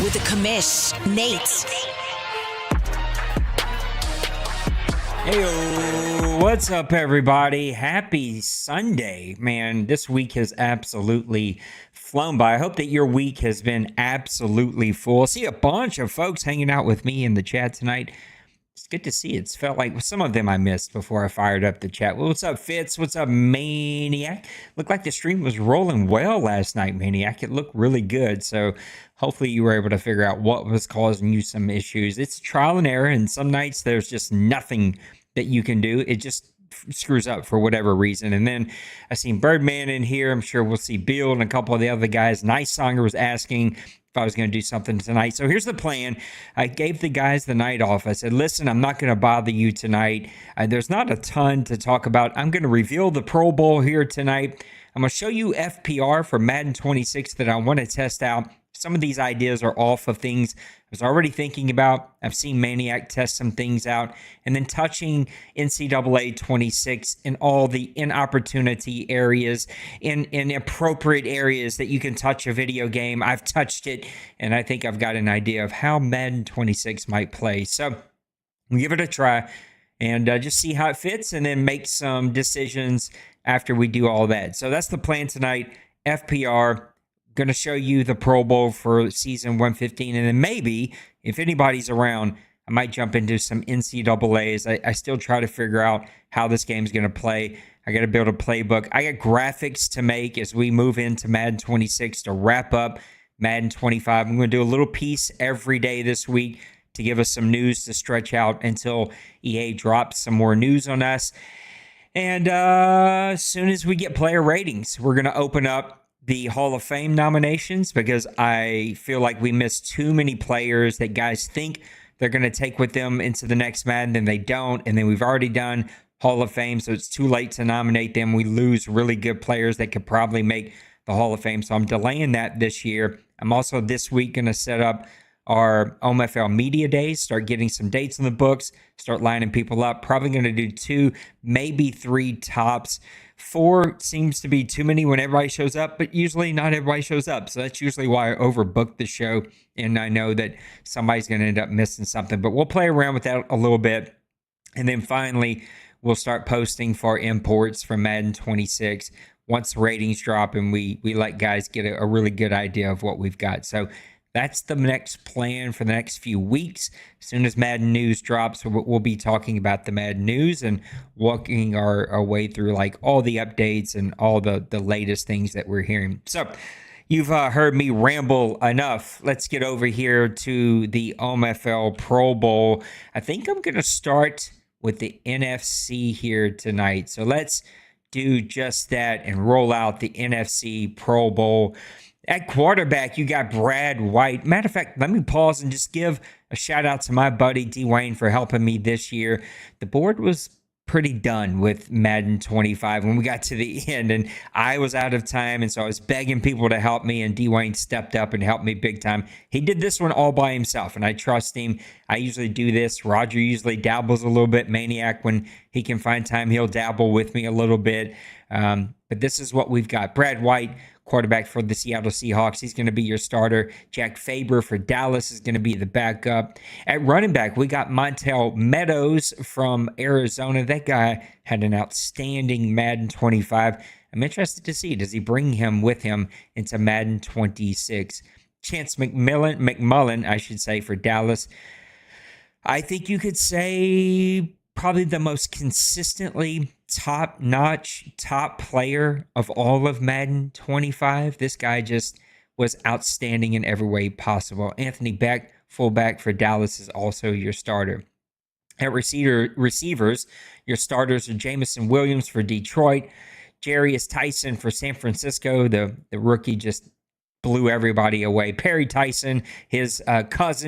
with the commish, Nate. Hey, what's up, everybody? Happy Sunday, man. This week has absolutely flown by. I hope that your week has been absolutely full. I see a bunch of folks hanging out with me in the chat tonight. It's good to see. It's felt like some of them I missed before I fired up the chat. Well, what's up, Fitz? What's up, Maniac? Looked like the stream was rolling well last night, Maniac. It looked really good. So hopefully you were able to figure out what was causing you some issues. It's trial and error, and some nights there's just nothing that you can do. It just screws up for whatever reason. And then I seen Birdman in here. I'm sure we'll see Bill and a couple of the other guys. Nice Songer was asking if I was going to do something tonight. So here's the plan. I gave the guys the night off. I said, listen, I'm not going to bother you tonight. There's not a ton to talk about. I'm going to reveal the Pro Bowl here tonight. I'm going to show you FPR for Madden 26 that I want to test out. Some of these ideas are off of things I was already thinking about. I've seen Maniac test some things out. And then touching NCAA 26 in all the inopportunity areas, in appropriate areas that you can touch a video game. I've touched it, and I think I've got an idea of how Madden 26 might play. So we'll give it a try and just see how it fits, and then make some decisions after we do all that. So that's the plan tonight. FPR. Going to show you the Pro Bowl for season 115, and then maybe if anybody's around, I might jump into some NCAAs. I still try to figure out how this game's going to play. I got to build a playbook. I got graphics to make as we move into Madden 26 to wrap up Madden 25. I'm going to do a little piece every day this week to give us some news to stretch out until EA drops some more news on us. And as soon as we get player ratings, we're going to open up the Hall of Fame nominations, because I feel like we miss too many players that guys think they're going to take with them into the next Madden, then they don't, and then we've already done Hall of Fame, so it's too late to nominate them. We lose really good players that could probably make the Hall of Fame, so I'm delaying that this year. I'm also this week going to set up our OMFL Media Days, start getting some dates in the books, start lining people up. Probably going to do 2, maybe 3 tops. 4 seems to be too many when everybody shows up, but usually not everybody shows up. So that's usually why I overbook the show, and I know that somebody's going to end up missing something. But we'll play around with that a little bit. And then finally, we'll start posting for imports from Madden 26 once the ratings drop and we let guys get a really good idea of what we've got. So that's the next plan for the next few weeks. As soon as Madden news drops, we'll be talking about the Madden news and walking our way through like all the updates and all the latest things that we're hearing. So you've heard me ramble enough. Let's get over here to the OMFL Pro Bowl. I think I'm going to start with the NFC here tonight. So let's do just that and roll out the NFC Pro Bowl. At quarterback, you got Brad White. Matter of fact, let me pause and just give a shout out to my buddy Dwayne for helping me this year. The board was pretty done with Madden 25 when we got to the end, and I was out of time, and so I was begging people to help me, and Dwayne stepped up and helped me big time. He did this one all by himself, and I trust him. I usually do this. Roger usually dabbles a little bit. Maniac, when he can find time, he'll dabble with me a little bit. But this is what we've got. Brad White, quarterback for the Seattle Seahawks. He's going to be your starter. Jack Faber for Dallas is going to be the backup. At running back, we got Montel Meadows from Arizona. That guy had an outstanding Madden 25. I'm interested to see, does he bring him with him into Madden 26? Chance McMullen, I should say, for Dallas. I think you could say probably the most consistently top-notch, top player of all of Madden 25. This guy just was outstanding in every way possible. Anthony Beck, fullback for Dallas, is also your starter. At receivers, your starters are Jamison Williams for Detroit, Jarius Tyson for San Francisco. The rookie just blew everybody away. Perry Tyson, his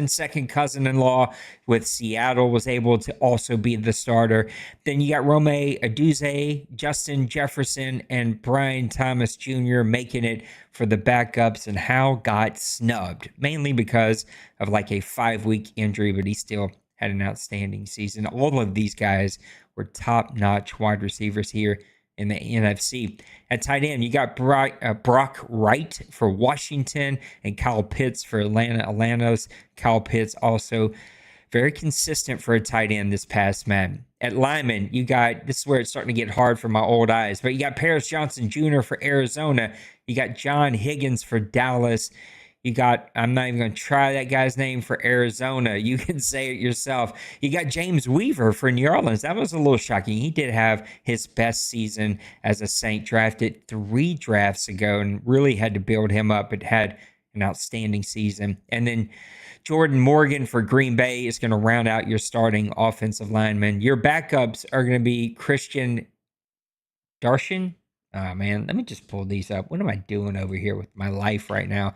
second cousin-in-law with Seattle, was able to also be the starter. Then you got Rome Aduze, Justin Jefferson, and Brian Thomas Jr. making it for the backups, and Hal got snubbed, mainly because of like a 5-week injury, but he still had an outstanding season. All of these guys were top-notch wide receivers here in the NFC. At tight end, you got Brock Wright for Washington and Kyle Pitts for Atlanta. Atlanta's Kyle Pitts also very consistent for a tight end this past Madden. At lineman, you got, this is where it's starting to get hard for my old eyes, but you got Paris Johnson Jr. for Arizona. You got John Higgins for Dallas. You got, I'm not even going to try that guy's name, for Arizona. You can say it yourself. You got James Weaver for New Orleans. That was a little shocking. He did have his best season as a Saint, drafted 3 drafts ago and really had to build him up. It had an outstanding season. And then Jordan Morgan for Green Bay is going to round out your starting offensive lineman. Your backups are going to be Christian Darshan. Oh, man, let me just pull these up. What am I doing over here with my life right now?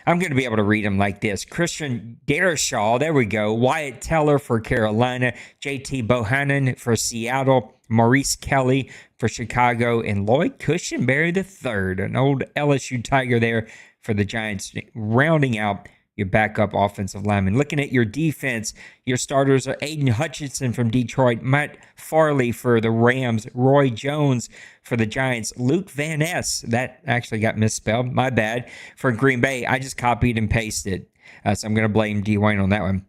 I'm going to be able to read them like this. Christian Darrisaw, there we go. Wyatt Teller for Carolina. JT Bohannon for Seattle. Maurice Kelly for Chicago. And Lloyd Cushenberry III, an old LSU Tiger there for the Giants, rounding out your backup offensive lineman. Looking at your defense, your starters are Aiden Hutchinson from Detroit, Matt Farley for the Rams, Roy Jones for the Giants, Luke Van Ness, that actually got misspelled, my bad, for Green Bay. I just copied and pasted, so I'm going to blame Dwayne on that one.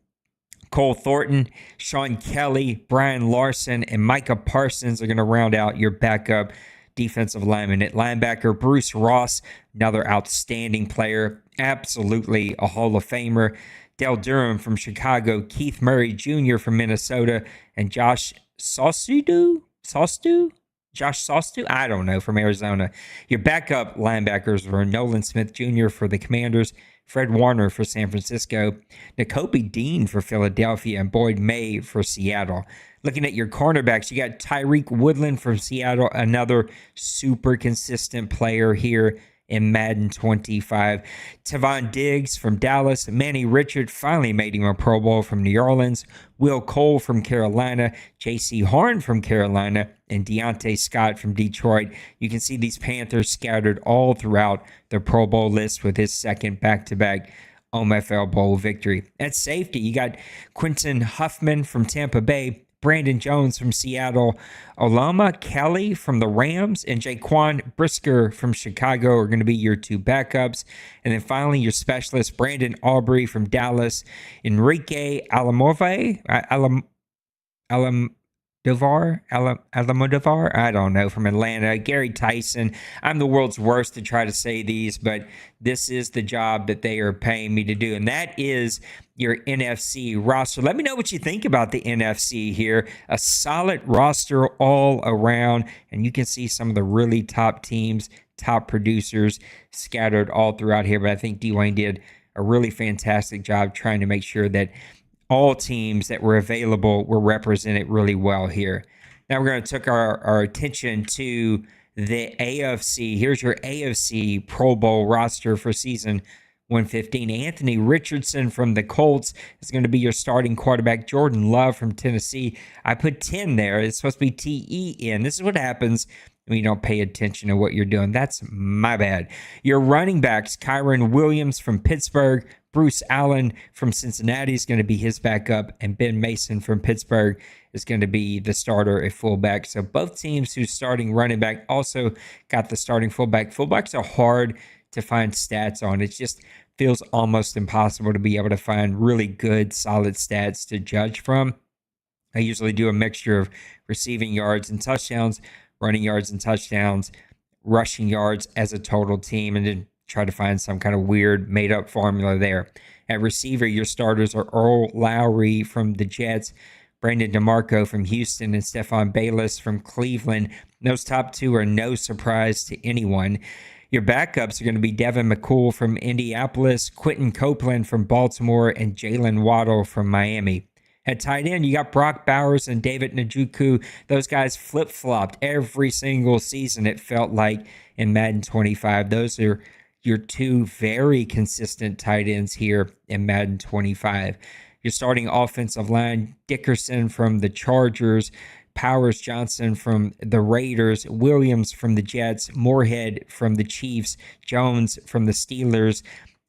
Cole Thornton, Sean Kelly, Brian Larson, and Micah Parsons are going to round out your backup defensive lineman. At linebacker, Bruce Ross, another outstanding player, absolutely a Hall of Famer. Dale Durham from Chicago, Keith Murray Jr. from Minnesota, and Josh Sostu, I don't know, from Arizona. Your backup linebackers were Nolan Smith Jr. for the Commanders, Fred Warner for San Francisco, Nakobe Dean for Philadelphia, and Boyd May for Seattle. Looking at your cornerbacks, you got Tyreek Woodland from Seattle, another super consistent player here in Madden 25. Tavon Diggs from Dallas. Manny Richard finally made him a Pro Bowl from New Orleans. Will Cole from Carolina. J.C. Horn from Carolina. And Deontay Scott from Detroit. You can see these Panthers scattered all throughout the Pro Bowl list with his second back-to-back OMFL Bowl victory. At safety, you got Quentin Huffman from Tampa Bay, Brandon Jones from Seattle, Olama Kelly from the Rams, and Jaquan Brisker from Chicago are going to be your 2 backups. And then finally, your specialist, Brandon Aubrey from Dallas, Enrique Alamodovar, I don't know, from Atlanta, Gary Tyson. I'm the world's worst to try to say these, but this is the job that they are paying me to do, and that is your NFC roster. Let me know what you think about the NFC here. A solid roster all around, and you can see some of the really top teams, top producers scattered all throughout here, but I think Dwayne did a really fantastic job trying to make sure that all teams that were available were represented really well here. Now we're going to take our attention to the AFC. Here's your AFC Pro Bowl roster for season 115. Anthony Richardson from the Colts is going to be your starting quarterback. Jordan Love from Tennessee. I put 10 there. It's supposed to be TEN. This is what happens when you don't pay attention to what you're doing. That's my bad. Your running backs, Kyron Williams from Pittsburgh, Bruce Allen from Cincinnati is going to be his backup, and Ben Mason from Pittsburgh is going to be the starter at fullback. So both teams who's starting running back also got the starting fullback. Fullbacks are hard to find stats on. It just feels almost impossible to be able to find really good, solid stats to judge from. I usually do a mixture of receiving yards and touchdowns, running yards and touchdowns, rushing yards as a total team, and then try to find some kind of weird made-up formula there. At receiver, your starters are Earl Lowry from the Jets, Brandon DeMarco from Houston, and Stephon Bayless from Cleveland. Those top 2 are no surprise to anyone. Your backups are going to be Devin McCool from Indianapolis, Quentin Copeland from Baltimore, and Jalen Waddle from Miami. At tight end, you got Brock Bowers and David Njoku. Those guys flip-flopped every single season, it felt like, in Madden 25. Those are your 2 very consistent tight ends here in Madden 25. Your starting offensive line, Dickerson from the Chargers, Powers Johnson from the Raiders, Williams from the Jets, Moorhead from the Chiefs, Jones from the Steelers.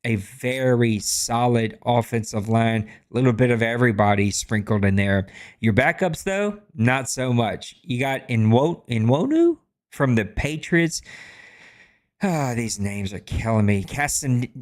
A very solid offensive line, a little bit of everybody sprinkled in there. Your backups, though, not so much. You got Nwonu from the Patriots. These names are killing me. Castindi?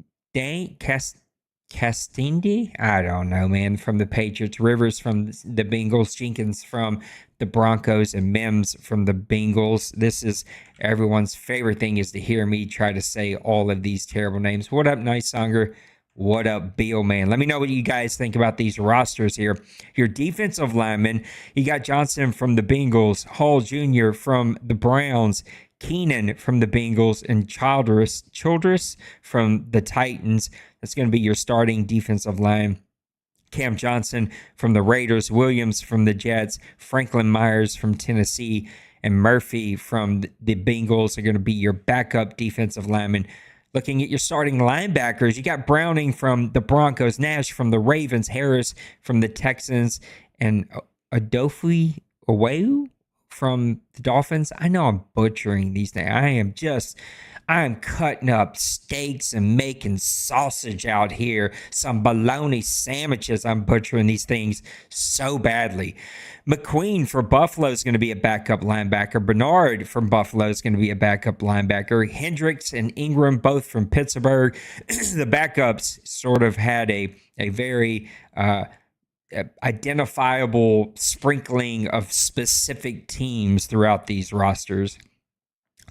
I don't know, man. From the Patriots. Rivers from the Bengals. Jenkins from the Broncos. And Mims from the Bengals. This is everyone's favorite thing, is to hear me try to say all of these terrible names. What up, Nice Songer? What up, Beal, man? Let me know what you guys think about these rosters here. Your defensive linemen, you got Johnson from the Bengals, Hall Jr. from the Browns, Keenan from the Bengals, and Childress from the Titans. That's going to be your starting defensive line. Cam Johnson from the Raiders, Williams from the Jets, Franklin Myers from Tennessee, and Murphy from the Bengals are going to be your backup defensive linemen. Looking at your starting linebackers, you got Browning from the Broncos, Nash from the Ravens, Harris from the Texans, and Adofi Owewu from the Dolphins. I know I'm butchering these things. I am cutting up steaks and making sausage out here. Some bologna sandwiches. I'm butchering these things so badly. McQueen for Buffalo is going to be a backup linebacker. Bernard from Buffalo is going to be a backup linebacker. Hendricks and Ingram, both from Pittsburgh. The backups sort of had a very identifiable sprinkling of specific teams throughout these rosters.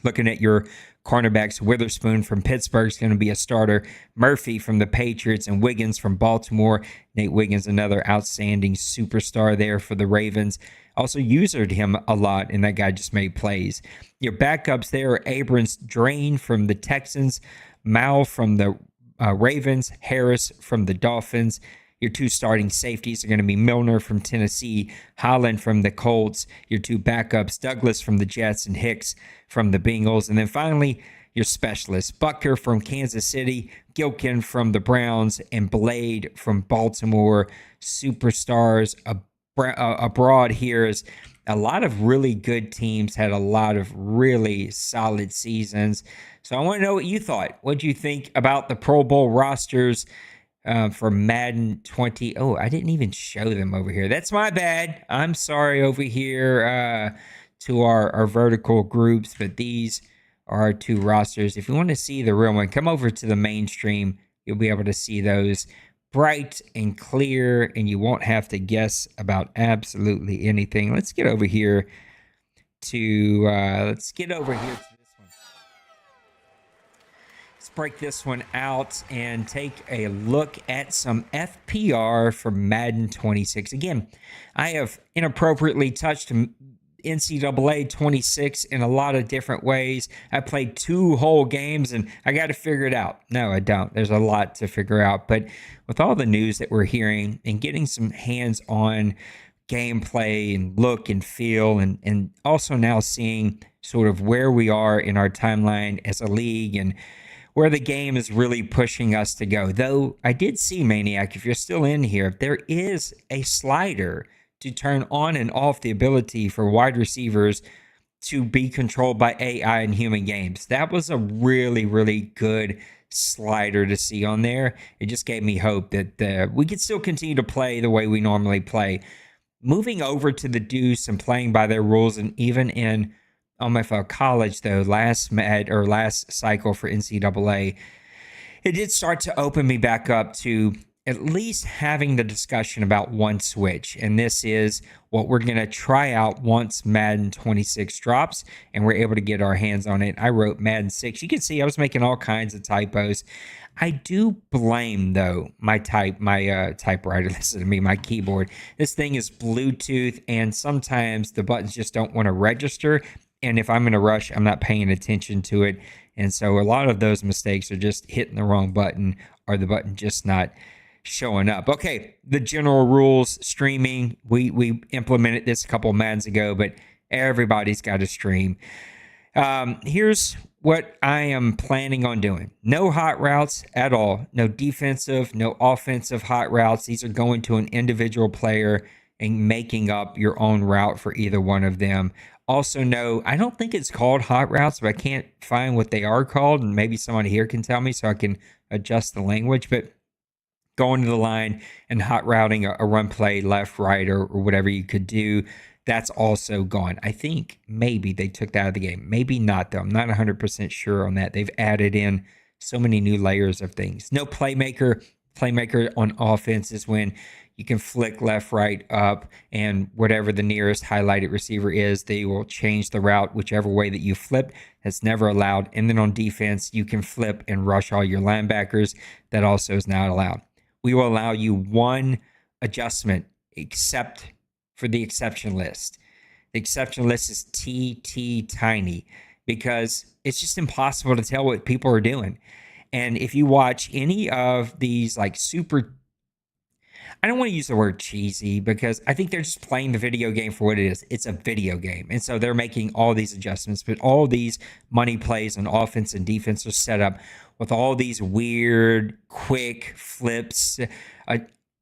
Looking at your cornerbacks, Witherspoon from Pittsburgh is going to be a starter. Murphy from the Patriots and Wiggins from Baltimore. Nate Wiggins, another outstanding superstar there for the Ravens. Also used him a lot, and that guy just made plays. Your backups there are Abrams Drain from the Texans, Mao from the Ravens, Harris from the Dolphins. Your two starting safeties are going to be Milner from Tennessee, Holland from the Colts. Your two backups, Douglas from the Jets and Hicks from the Bengals. And then finally, your specialists, Butker from Kansas City, Gilkin from the Browns, and Blade from Baltimore. Superstars abroad here is a lot of really good teams, had a lot of really solid seasons. So I want to know what you thought. What do you think about the Pro Bowl rosters for Madden 20? Oh, I didn't even show them over here. That's my bad. I'm sorry over here to our vertical groups, but these are our two rosters. If you want to see the real one, come over to the mainstream. You'll be able to see those bright and clear, and you won't have to guess about absolutely anything. Let's get over here to this one. Break this one out and take a look at some FPR for Madden 26. Again, I have inappropriately touched NCAA 26 in a lot of different ways. I played 2 whole games and I got to figure it out. No, I don't. There's a lot to figure out. But with all the news that we're hearing and getting some hands-on gameplay and look and feel, and also now seeing sort of where we are in our timeline as a league and where the game is really pushing us to go. Though I did see, Maniac, if you're still in here, there is a slider to turn on and off the ability for wide receivers to be controlled by AI in human games. That was a really, really good slider to see on there. It just gave me hope that we could still continue to play the way we normally play. Moving over to the Deuce and playing by their rules, and even in OMFL college, though, last cycle for NCAA, it did start to open me back up to at least having the discussion about one switch. And this is what we're going to try out once Madden 26 drops and we're able to get our hands on it. I wrote Madden 6. You can see I was making all kinds of typos. I do blame, though, my typewriter, listen to me, my keyboard. This thing is Bluetooth, and sometimes the buttons just don't want to register. And if I'm in a rush, I'm not paying attention to it. And so a lot of those mistakes are just hitting the wrong button or the button just not showing up. Okay, the general rules, streaming. We implemented this a couple of Maddens ago, but everybody's got to stream. Here's what I am planning on doing. No hot routes at all. No defensive, no offensive hot routes. These are going to an individual player and making up your own route for either one of them. Also, no, I don't think it's called hot routes, but I can't find what they are called, and maybe someone here can tell me so I can adjust the language. But going to the line and hot routing a run play left, right, or whatever you could do, That's also gone. I think maybe they took that out of the game. Maybe not, though. I'm not 100% sure on that. They've added in so many new layers of things. No playmaker. Playmaker on offense is when you can flick left, right, up, and whatever the nearest highlighted receiver is, they will change the route whichever way that you flip. That's never allowed. And then on defense, you can flip and rush all your linebackers. That also is not allowed. We will allow you one adjustment except for the exception list. The exception list is TT tiny because it's just impossible to tell what people are doing. And if you watch any of these like super, I don't want to use the word cheesy because I think they're just playing the video game for what it is. It's a video game. And so they're making all these adjustments, but all these money plays on offense and defense are set up with all these weird, quick flips,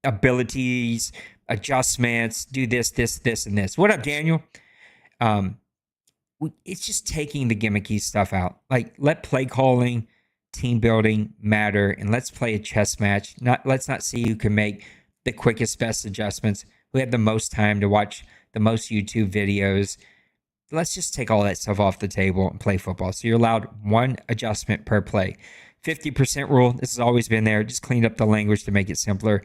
abilities, adjustments, do this, and this. What up, Daniel? It's just taking the gimmicky stuff out. Like, let play calling, team building matter, and let's play a chess match. Let's not see who can make the quickest, best adjustments, who had the most time to watch the most YouTube videos. Let's just take all that stuff off the table and play football. So you're allowed one adjustment per play. 50% rule, this has always been there. Just cleaned up the language to make it simpler.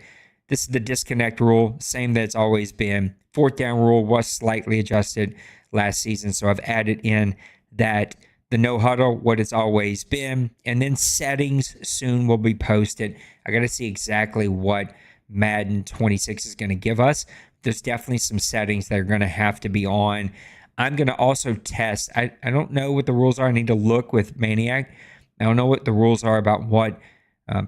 This is the disconnect rule, same that it's always been. Fourth down rule was slightly adjusted last season, so I've added in that the no huddle, what it's always been, and then settings soon will be posted. I got to see exactly what Madden 26 is going to give us. There's definitely some settings that are going to have to be on. I'm going to also test. I don't know what the rules are. I need to look with Maniac. I don't know what the rules are about what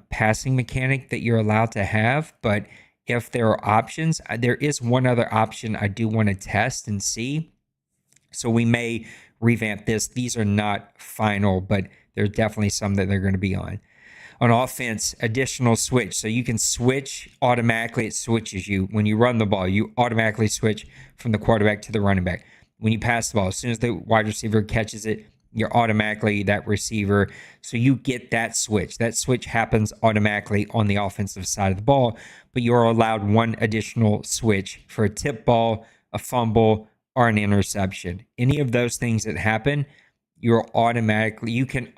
passing mechanic that you're allowed to have, but if there are options, there is one other option I do want to test and see. So we may revamp this. These are not final, but there's definitely some that they're going to be on. On offense, additional switch. So you can switch automatically. It switches you. When you run the ball, you automatically switch from the quarterback to the running back. When you pass the ball, as soon as the wide receiver catches it, you're automatically that receiver. So you get that switch. That switch happens automatically on the offensive side of the ball, but you're allowed one additional switch for a tip ball, a fumble, or an interception. Any of those things that happen, you can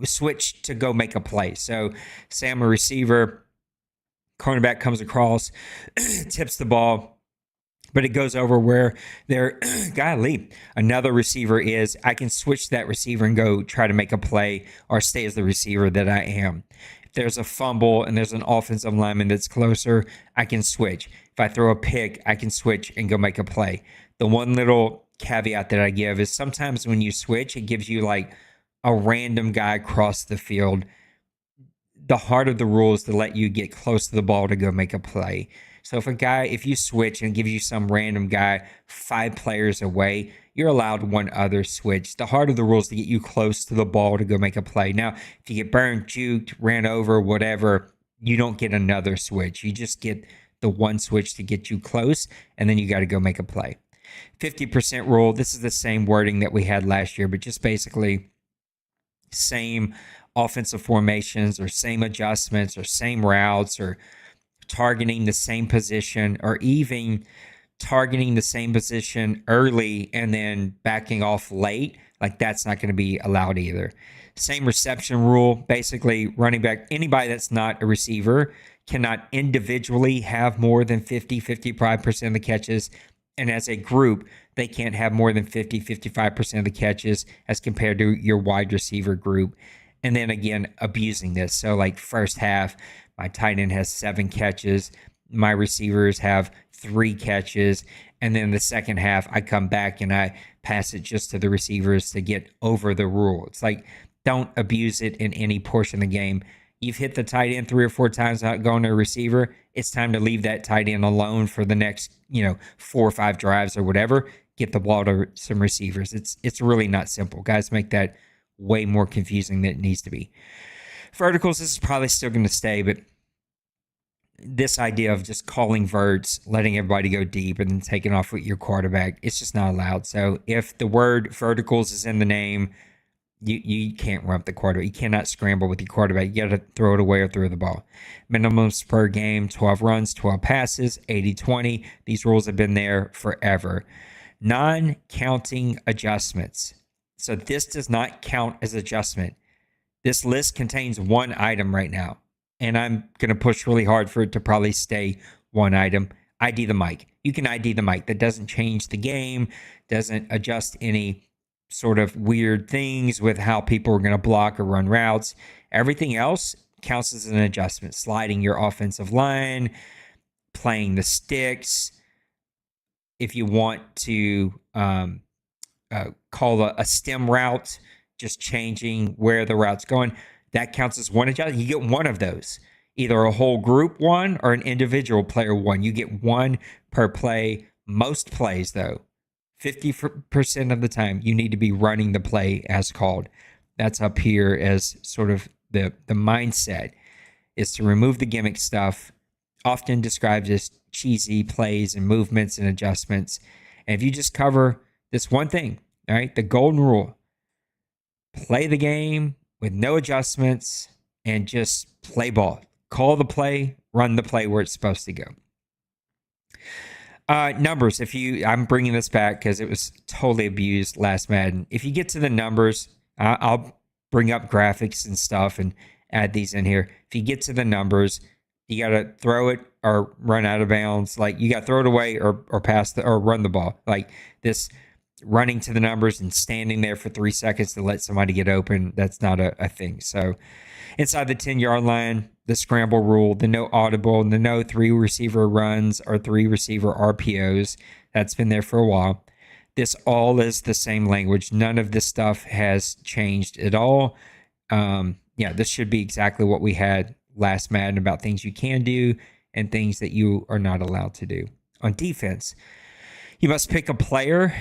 switch to go make a play. So say I'm a receiver, cornerback comes across, tips the ball, but it goes over where another receiver is. I can switch that receiver and go try to make a play or stay as the receiver that I am. If there's a fumble and there's an offensive lineman that's closer, I can switch. If I throw a pick, I can switch and go make a play. The one little caveat that I give is sometimes when you switch, it gives you like a random guy across the field. The heart of the rule is to let you get close to the ball to go make a play. So if you switch and gives you some random guy 5 players away, you're allowed one other switch. The heart of the rule is to get you close to the ball to go make a play. Now, if you get burned, juked, ran over, whatever, you don't get another switch. You just get the one switch to get you close, and then you got to go make a play. 50% rule, this is the same wording that we had last year, but just basically same offensive formations or same adjustments or same routes or targeting the same position or even targeting the same position early and then backing off late. Like that's not going to be allowed either. Same reception rule, basically running back, anybody that's not a receiver cannot individually have more than 55% of the catches. And as a group, they can't have more than 55% of the catches as compared to your wide receiver group. And then again, abusing this. So like first half, my tight end has 7 catches. My receivers have 3 catches. And then the second half, I come back and I pass it just to the receivers to get over the rule. It's like, don't abuse it in any portion of the game. You've hit the tight end 3 or 4 times without going to a receiver. It's time to leave that tight end alone for the next, 4 or 5 drives or whatever. Get the ball to some receivers. It's really not simple. Guys make that way more confusing than it needs to be. Verticals, this is probably still going to stay, but this idea of just calling verts, letting everybody go deep, and then taking off with your quarterback, it's just not allowed. So if the word verticals is in the name, you can't run up the quarterback. You cannot scramble with your quarterback. You got to throw it away or throw the ball. Minimums per game, 12 runs, 12 passes, 80-20. These rules have been there forever. Non-counting adjustments. So this does not count as adjustment. This list contains one item right now, and I'm going to push really hard for it to probably stay one item. ID the mic. You can ID the mic. That doesn't change the game, doesn't adjust any sort of weird things with how people are going to block or run routes. Everything else counts as an adjustment. Sliding your offensive line, playing the sticks. If you want to call a stem route, just changing where the route's going, that counts as one adjustment. You get one of those, either a whole group one or an individual player one. You get one per play. Most plays, though, 50% of the time, you need to be running the play as called. That's up here as sort of the mindset, is to remove the gimmick stuff, often described as cheesy plays and movements and adjustments. And if you just cover this one thing, all right, the golden rule, play the game with no adjustments and just play ball. Call the play, run the play where it's supposed to go. Numbers, I'm bringing this back because it was totally abused last Madden. If you get to the numbers, I'll bring up graphics and stuff and add these in here. If you get to the numbers, you got to throw it or run out of bounds. Like, you got to throw it away or pass or run the ball. Like, this running to the numbers and standing there for 3 seconds to let somebody get open, that's not a thing. So inside the 10-yard line, the scramble rule, the no audible, and the no 3 receiver runs or 3 receiver RPOs, that's been there for a while. This all is the same language. None of this stuff has changed at all. This should be exactly what we had last Madden about things you can do and things that you are not allowed to do. On defense, you must pick a player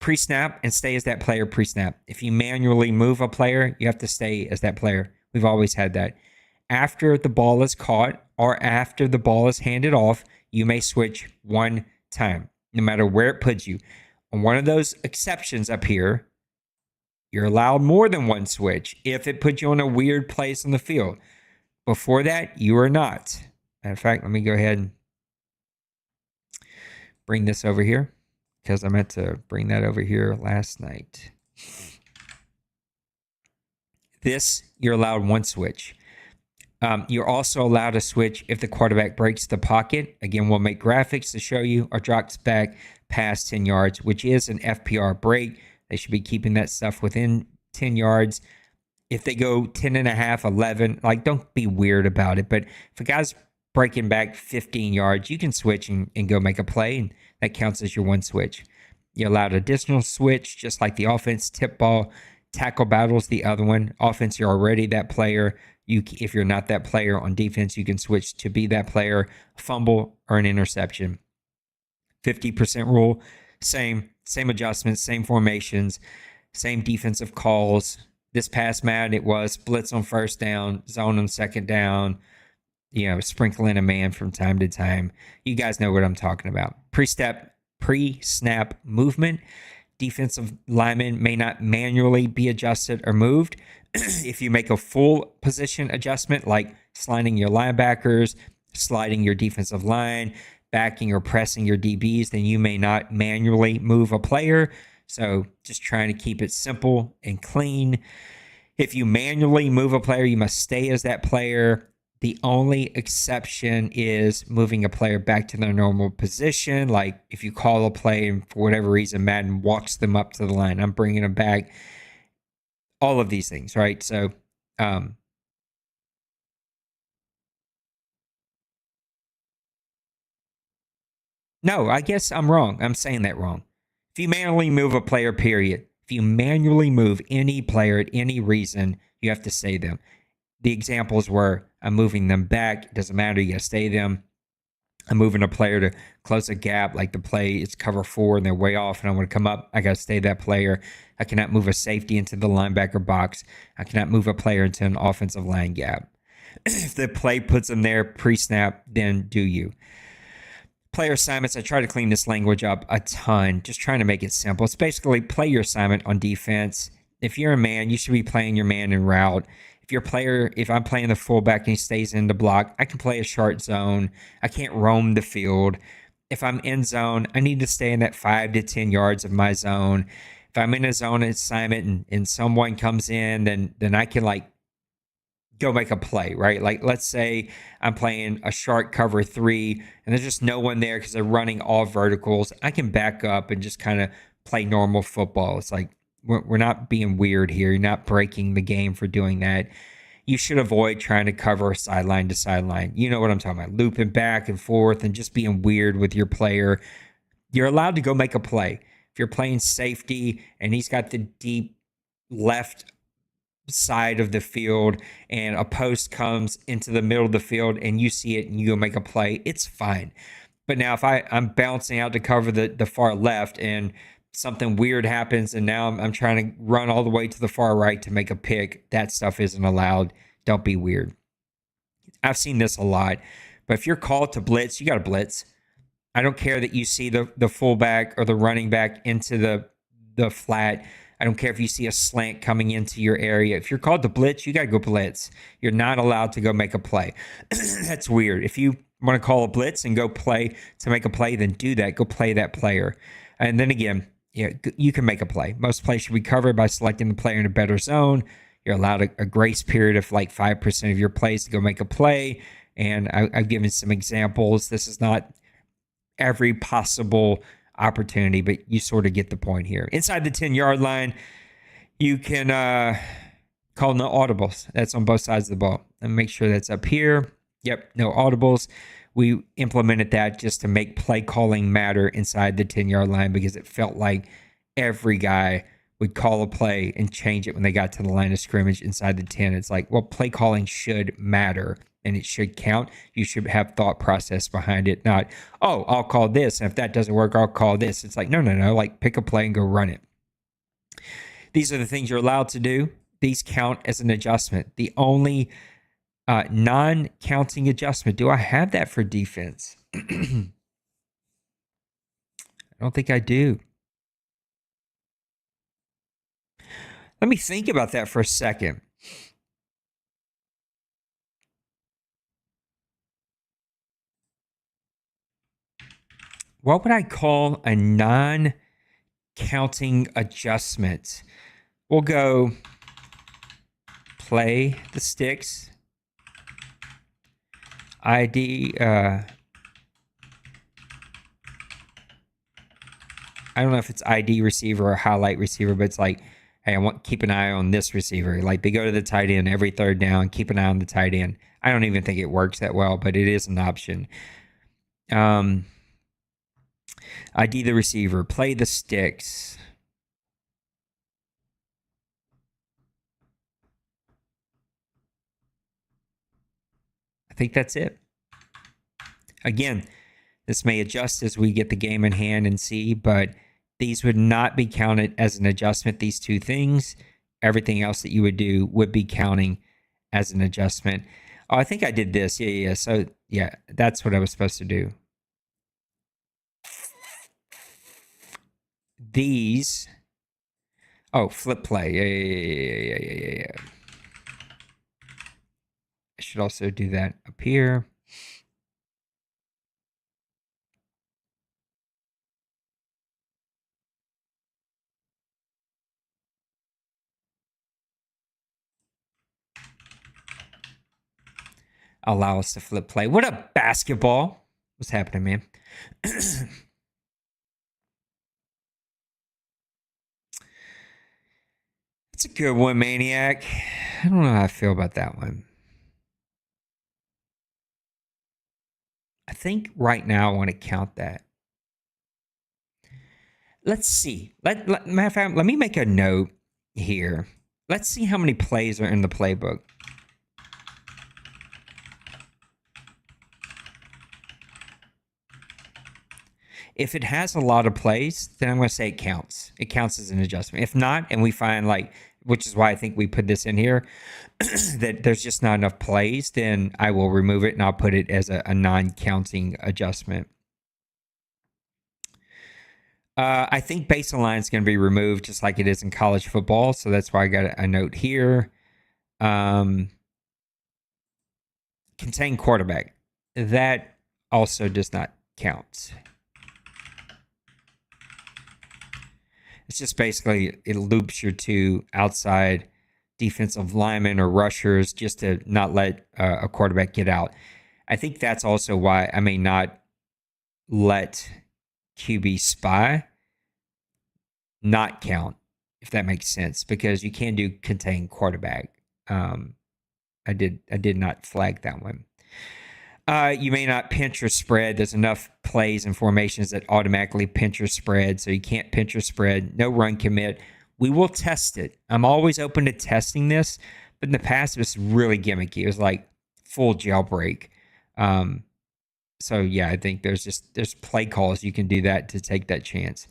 pre-snap and stay as that player pre-snap. If you manually move a player, you have to stay as that player. We've always had that. After the ball is caught or after the ball is handed off, you may switch one time, no matter where it puts you. On one of those exceptions up here, you're allowed more than one switch if it puts you in a weird place on the field. Before that, you are not. Matter of fact, let me go ahead and bring this over here, because I meant to bring that over here last night. This, you're allowed one switch. You're also allowed a switch if the quarterback breaks the pocket. Again, we'll make graphics to show you, or drops back past 10 yards, which is an FPR break. They should be keeping that stuff within 10 yards. If they go 10 and a half, 11, like, don't be weird about it. But if a guy's breaking back 15 yards, you can switch and go make a play, and that counts as your one switch. You're allowed additional switch, just like the offense. Tip ball, tackle battle's the other one. Offense, you're already that player. If you're not that player on defense, you can switch to be that player. Fumble or an interception. 50% rule, same adjustments, same formations, same defensive calls. This past Madden, it was blitz on first down, zone on second down, sprinkle in a man from time to time. You guys know what I'm talking about. Pre-snap movement. Defensive linemen may not manually be adjusted or moved. If you make a full position adjustment, like sliding your linebackers, sliding your defensive line, backing or pressing your DBs, then you may not manually move a player. So just trying to keep it simple and clean. If you manually move a player, you must stay as that player. The only exception is moving a player back to their normal position. Like if you call a play and for whatever reason Madden walks them up to the line, I'm bringing them back. All of these things, right? So no, I guess I'm wrong. I'm saying that wrong. If you manually move a player, period. If you manually move any player at any reason, you have to stay them. The examples were, I'm moving them back. It doesn't matter. You got to stay them. I'm moving a player to close a gap, like the play is cover 4 and they're way off and I want to come up. I got to stay that player. I cannot move a safety into the linebacker box. I cannot move a player into an offensive line gap. If the play puts them there pre-snap, then do you. Player assignments, I try to clean this language up a ton, just trying to make it simple. It's basically play your assignment on defense. If you're a man, you should be playing your man in route. If I'm playing the fullback and he stays in the block, I can play a short zone. I can't roam the field. If I'm in zone, I need to stay in that 5 to 10 yards of my zone. If I'm in a zone assignment and someone comes in, then I can like go make a play, right? Like let's say I'm playing a shark cover 3 and there's just no one there because they're running all verticals. I can back up and just kind of play normal football. It's like we're not being weird here. You're not breaking the game for doing that. You should avoid trying to cover sideline to sideline. You know what I'm talking about. Looping back and forth and just being weird with your player. You're allowed to go make a play. If you're playing safety and he's got the deep left side of the field and a post comes into the middle of the field and you see it and you go make a play, it's fine. But now if I'm bouncing out to cover the far left and something weird happens and now I'm trying to run all the way to the far right to make a pick, that stuff isn't allowed. Don't be weird. I've seen this a lot. But if you're called to blitz, you got to blitz. I don't care that you see the fullback or the running back into the flat. I don't care if you see a slant coming into your area. If you're called to blitz, you got to go blitz. You're not allowed to go make a play. That's weird. If you want to call a blitz and go play to make a play, then do that. Go play that player. And then again, you can make a play. Most plays should be covered by selecting the player in a better zone. You're allowed a grace period of like 5% of your plays to go make a play. And I've given some examples. This is not every possible opportunity, but you sort of get the point here. Inside the 10-yard line, you can call no audibles. That's on both sides of the ball. And make sure that's up here. Yep, no audibles. We implemented that just to make play calling matter inside the 10-yard line because it felt like every guy would call a play and change it when they got to the line of scrimmage inside the 10. It's like, well, play calling should matter and it should count. You should have thought process behind it, not, oh, I'll call this. And if that doesn't work, I'll call this. It's like, no. Like pick a play and go run it. These are the things you're allowed to do. These count as an adjustment. The only non-counting adjustment. Do I have that for defense? I don't think I do. Let me think about that for a second. What would I call a non-counting adjustment? We'll go play the sticks. ID, I don't know if it's ID receiver or highlight receiver, but it's like, hey, I want to keep an eye on this receiver. Like they go to the tight end every third down, keep an eye on the tight end. I don't even think it works that well, but it is an option. ID the receiver, play the sticks. I think that's it. Again, this may adjust as we get the game in hand and see, but these would not be counted as an adjustment, these two things. Everything else that you would do would be counting as an adjustment. Oh, I think I did this. Yeah. So, yeah, that's what I was supposed to do. These. Oh, flip play. Yeah. I should also do that up here. Allow us to flip play. What a basketball. What's happening, man? It's a good one, Maniac. I don't know how I feel about that one. I think right now I want to count that. Let's see. Matter of fact, let me make a note here. Let's see how many plays are in the playbook. If it has a lot of plays, then I'm going to say it counts. It counts as an adjustment. If not, and we find like, which is why I think we put this in here, that there's just not enough plays, then I will remove it and I'll put it as a non-counting adjustment. I think baseline is going to be removed just like it is in college football. So that's why I got a note here. Contain quarterback. That also does not count. It's just basically it loops your two outside defensive linemen or rushers just to not let a quarterback get out. I think that's also why I may not let QB spy not count, if that makes sense, because you can do contain quarterback. I did not flag that one. You may not pinch or spread. There's enough plays and formations that automatically pinch or spread, so you can't pinch or spread. No run commit. We will test it. I'm always open to testing this, but in the past it was really gimmicky. It was like full jailbreak. So yeah, I think there's play calls you can do that to take that chance.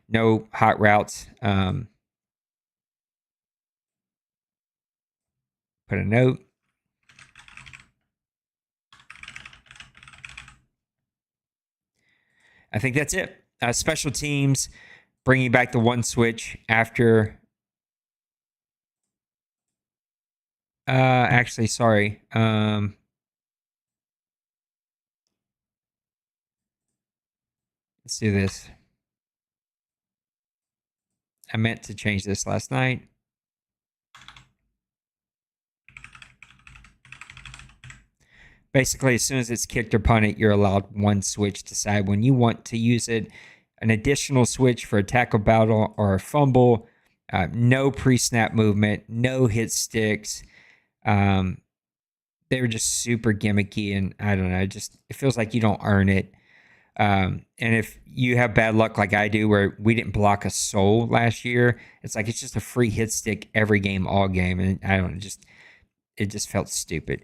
No hot routes. Put a note. I think that's it. Special teams, bringing back the one switch after. Actually, sorry. Let's do this. I meant to change this last night. Basically, as soon as it's kicked or punted, you're allowed one switch to decide when you want to use it. An additional switch for a tackle battle or a fumble. No pre-snap movement. No hit sticks. They were just super gimmicky, and I don't know. It feels like you don't earn it. And if you have bad luck like I do, where we didn't block a soul last year, it's like it's just a free hit stick every game, all game, and I don't know. It just felt stupid.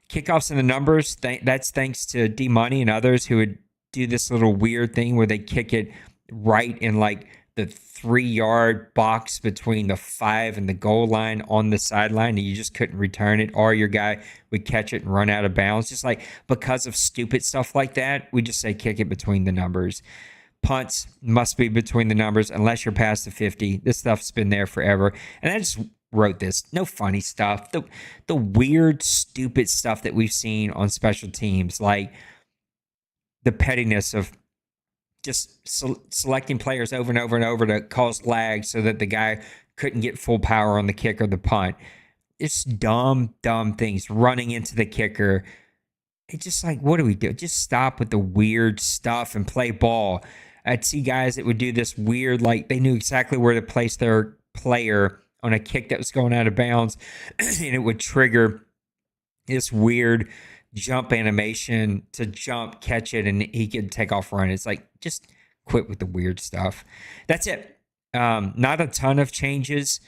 Kickoffs in the numbers, that's thanks to D-Money and others who would do this little weird thing where they kick it right in like the 3-yard box between the 5 and the goal line on the sideline, and you just couldn't return it, or your guy would catch it and run out of bounds. Just like because of stupid stuff like that, we just say kick it between the numbers. Punts must be between the numbers unless you're past the 50. This stuff's been there forever. And I just wrote this. No funny stuff. The weird, stupid stuff that we've seen on special teams, like the pettiness of just selecting players over and over and over to cause lag so that the guy couldn't get full power on the kick or the punt. It's dumb things. Running into the kicker. It's just like, what do we do? Just stop with the weird stuff and play ball. I'd see guys that would do this weird, like they knew exactly where to place their player on a kick that was going out of bounds, and it would trigger this weird jump animation to jump, catch it, and he could take off run. It's like, just quit with the weird stuff. That's it. Not a ton of changes.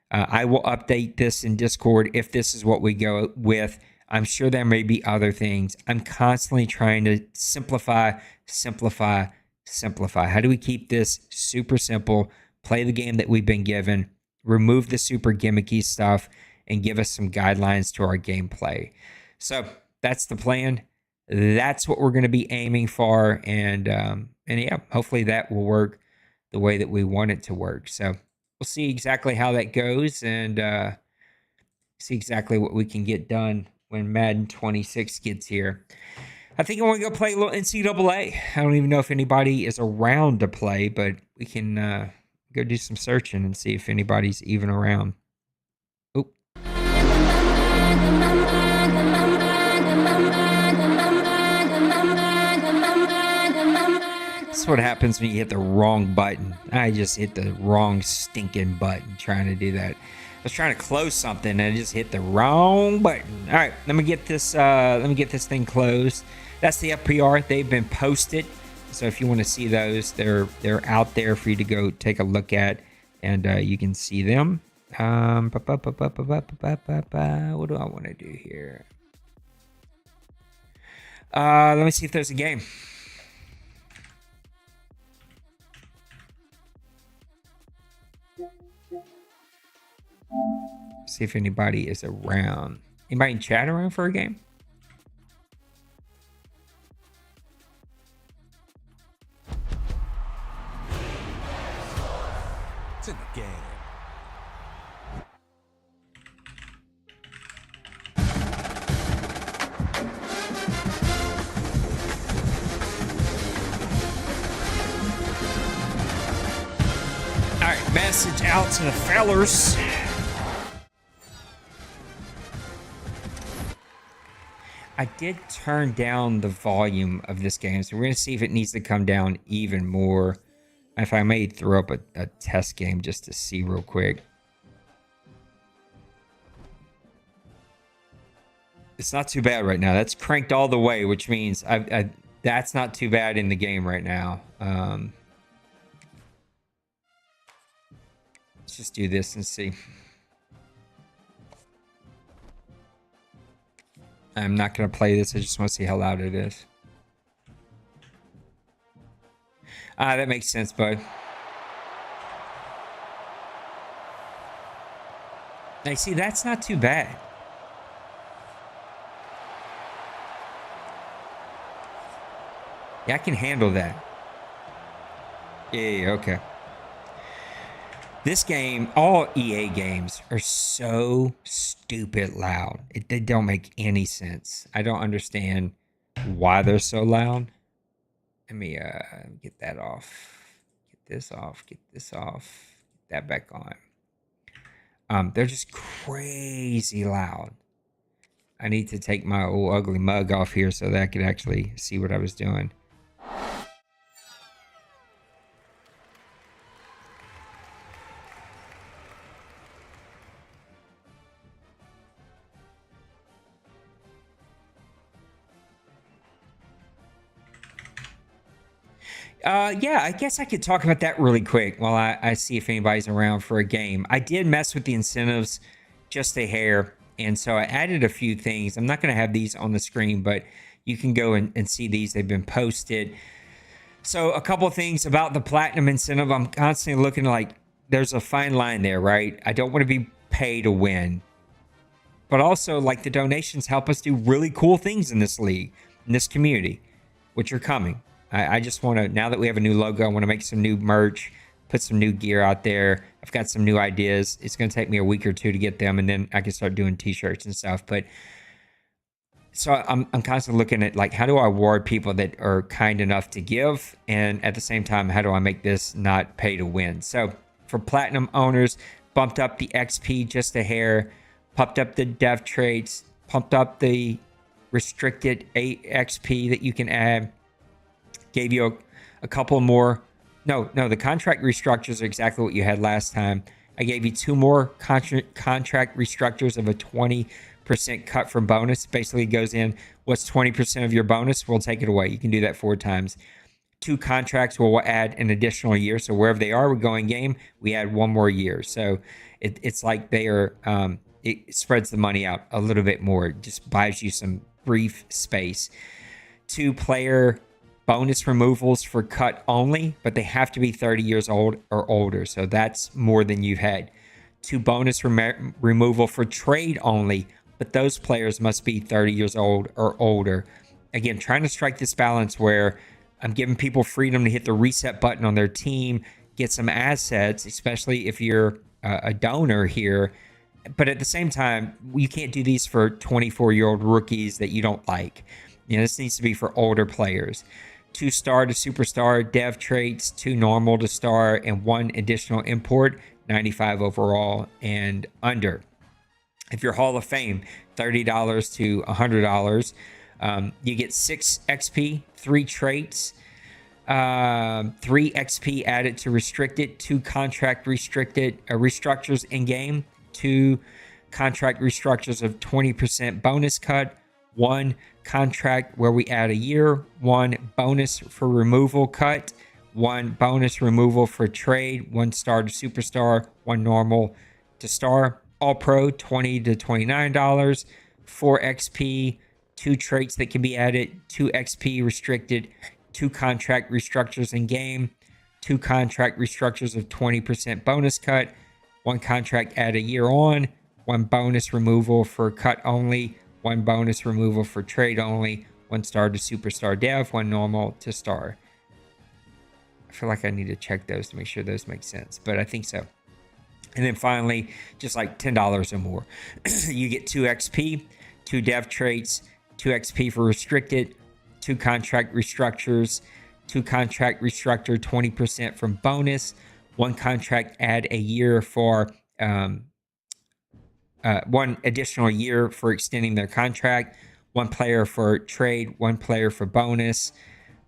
I will update this in Discord if this is what we go with. I'm sure there may be other things. I'm constantly trying to simplify. How do we keep this super simple? Play the game that we've been given. Remove the super gimmicky stuff and give us some guidelines to our gameplay. So that's the plan. That's what we're going to be aiming for. And yeah, hopefully that will work the way that we want it to work. So we'll see exactly how that goes and see exactly what we can get done when Madden 26 gets here. I think I want to go play a little NCAA. I don't even know if anybody is around to play, but we can go do some searching and see if anybody's even around. Oop. This is what happens when you hit the wrong button. I just hit the wrong stinking button trying to do that. I was trying to close something and I just hit the wrong button. All right, let me get this thing closed. That's the FPR. They've been posted. So if you want to see those, they're out there for you to go take a look at, and you can see them. What do I want to do here? Let me see if there's a game. See if anybody is around. Anybody in chat around for a game? It's in the game. message out to the fellers. I did turn down the volume of this game, so we're going to see if it needs to come down even more. If I may throw up a test game just to see real quick. It's not too bad right now. That's cranked all the way, which means that's not too bad in the game right now. Let's just do this and see. I'm not going to play this. I just want to see how loud it is. That makes sense, bud. Now, see, that's not too bad. Yeah, I can handle that. Yeah, okay. This game, all EA games are so stupid loud. They don't make any sense. I don't understand why they're so loud. Let me get that off. Get this off. Get this off. Get that back on. They're just crazy loud. I need to take my old ugly mug off here so that I could actually see what I was doing. Yeah, I guess I could talk about that really quick while I see if anybody's around for a game. I did mess with the incentives just a hair, and so I added a few things. I'm not going to have these on the screen, but you can go and see these. They've been posted. So a couple of things about the platinum incentive. I'm constantly looking like there's a fine line there, right? I don't want to be pay to win. But also, like, the donations help us do really cool things in this league, in this community, which are coming. I just want to, now that we have a new logo, I want to make some new merch, put some new gear out there. I've got some new ideas. It's going to take me a week or two to get them, and then I can start doing t-shirts and stuff. But so I'm constantly looking at, like, how do I reward people that are kind enough to give? And at the same time, how do I make this not pay to win? So for platinum owners, bumped up the XP just a hair, pumped up the dev traits, pumped up the restricted 8 XP that you can add. Gave you a couple more. No, the contract restructures are exactly what you had last time. I gave you 2 more contract restructures of a 20% cut from bonus. Basically goes in, what's 20% of your bonus? We'll take it away. You can do that 4 times. 2 contracts will add an additional year. So wherever they are, we're going game, we add 1 more year. So it's like they are, it spreads the money out a little bit more. It just buys you some brief space. 2 player bonus removals for cut only, but they have to be 30 years old or older. So that's more than you've had. 2 bonus removal for trade only, but those players must be 30 years old or older. Again, trying to strike this balance where I'm giving people freedom to hit the reset button on their team, get some assets, especially if you're a donor here. But at the same time, you can't do these for 24-year-old rookies that you don't like. You know, this needs to be for older players. 2 star to superstar dev traits, 2 normal to star, and 1 additional import, 95 overall and under. If you're Hall of Fame, $30 to $100. You get 6 XP, 3 traits, 3 XP added to restricted, 2 contract restricted restructures in game, 2 contract restructures of 20% bonus cut, 1 contract where we add a year, 1 bonus for removal cut, 1 bonus removal for trade, 1 star to superstar, 1 normal to star. All pro, $20 to $29, 4 XP, 2 traits that can be added, 2 XP restricted, 2 contract restructures in game, 2 contract restructures of 20% bonus cut, 1 contract add a year on, 1 bonus removal for cut only, 1 bonus removal for trade only, 1 star to superstar dev, 1 normal to star. I feel like I need to check those to make sure those make sense, but I think so. And then finally, just like $10 or more, you get 2 XP, 2 dev traits, 2 XP for restricted, 2 contract restructures, 2 contract restructure 20% from bonus, one contract add a year for one additional year for extending their contract, one player for trade, one player for bonus.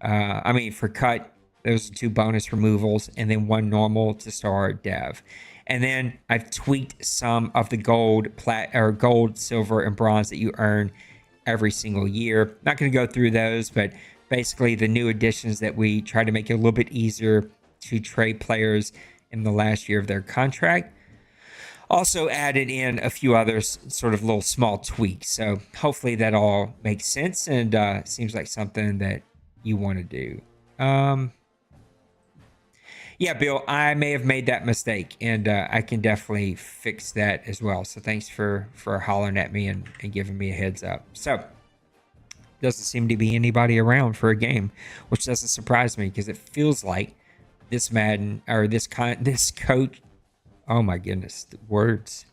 For cut, those are 2 bonus removals, and then 1 normal to star dev. And then I've tweaked some of the gold, silver, and bronze that you earn every single year. Not going to go through those, but basically the new additions that we try to make it a little bit easier to trade players in the last year of their contract. Also added in a few other sort of little small tweaks. So hopefully that all makes sense and seems like something that you want to do. Yeah, Bill, I may have made that mistake, and I can definitely fix that as well. So thanks for hollering at me and giving me a heads up. So doesn't seem to be anybody around for a game, which doesn't surprise me because it feels like this Madden or this coach. Oh my goodness, the words.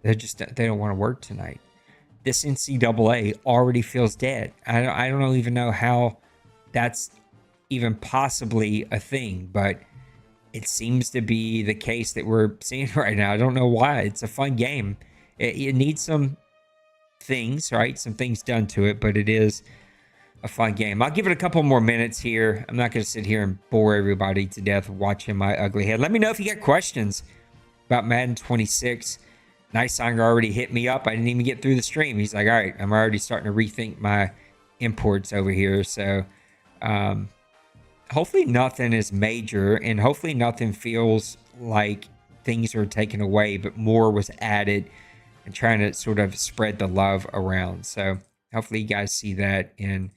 They don't want to work tonight. This NCAA already feels dead. I don't even know how that's even possibly a thing, but it seems to be the case that we're seeing right now. I don't know why. It's a fun game. It needs some things, right? Some things done to it, but it is a fun game. I'll give it a couple more minutes here. I'm not going to sit here and bore everybody to death watching my ugly head. Let me know if you got questions about Madden 26. Nice Songer already hit me up. I didn't even get through the stream. He's like, all right, I'm already starting to rethink my imports over here. So hopefully nothing is major, and hopefully nothing feels like things are taken away, but more was added and trying to sort of spread the love around. So hopefully you guys see that and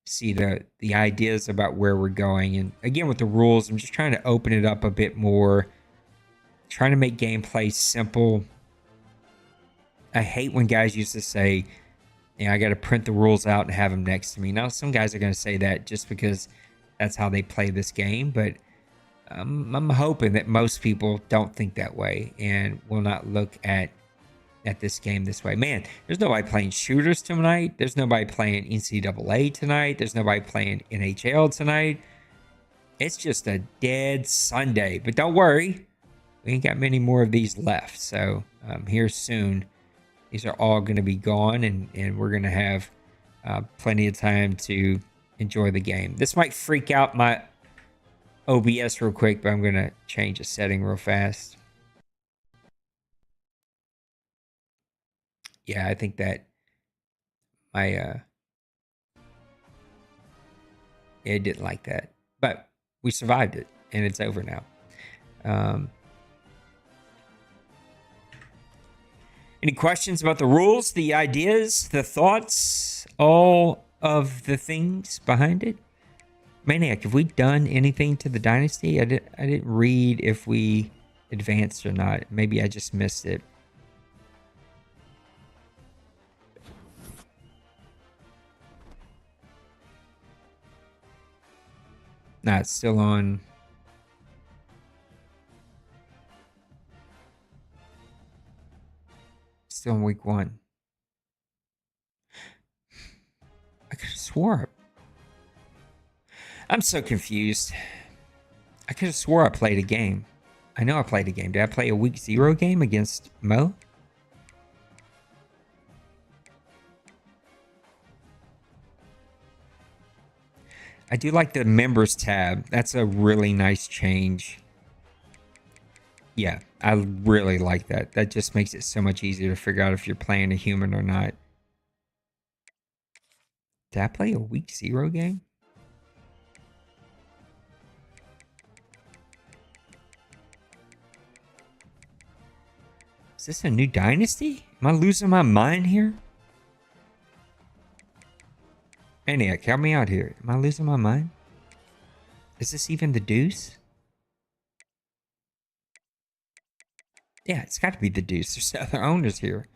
see the ideas about where we're going. And again, with the rules, I'm just trying to open it up a bit more, trying to make gameplay simple. I hate when guys used to say, I got to print the rules out and have them next to me. Now, some guys are going to say that just because that's how they play this game, but I'm hoping that most people don't think that way and will not look at this game this way. Man, there's nobody playing shooters tonight. There's nobody playing NCAA tonight. There's nobody playing NHL tonight. It's just a dead Sunday. But don't worry, we ain't got many more of these left. So here soon, these are all going to be gone, and we're going to have plenty of time to enjoy the game. This might freak out my OBS real quick, but I'm going to change a setting real fast. Yeah, I think that my it didn't like that, but we survived it, and it's over now. Any questions about the rules, the ideas, the thoughts, all of the things behind it? Maniac, have we done anything to the dynasty? I didn't read if we advanced or not. Maybe I just missed it. Nah, it's still on. Still in week 1. I could have swore. I'm so confused. I could have swore I played a game. I know I played a game. Did I play a week 0 game against Mo? I do like the members tab. That's a really nice change. Yeah, I really like that. That just makes it so much easier to figure out if you're playing a human or not. Did I play a week 0 game? Is this a new dynasty? Am I losing my mind here? Maniac, help me out here. Am I losing my mind? Is this even the deuce? Yeah, it's got to be the deuce. There's other owners here.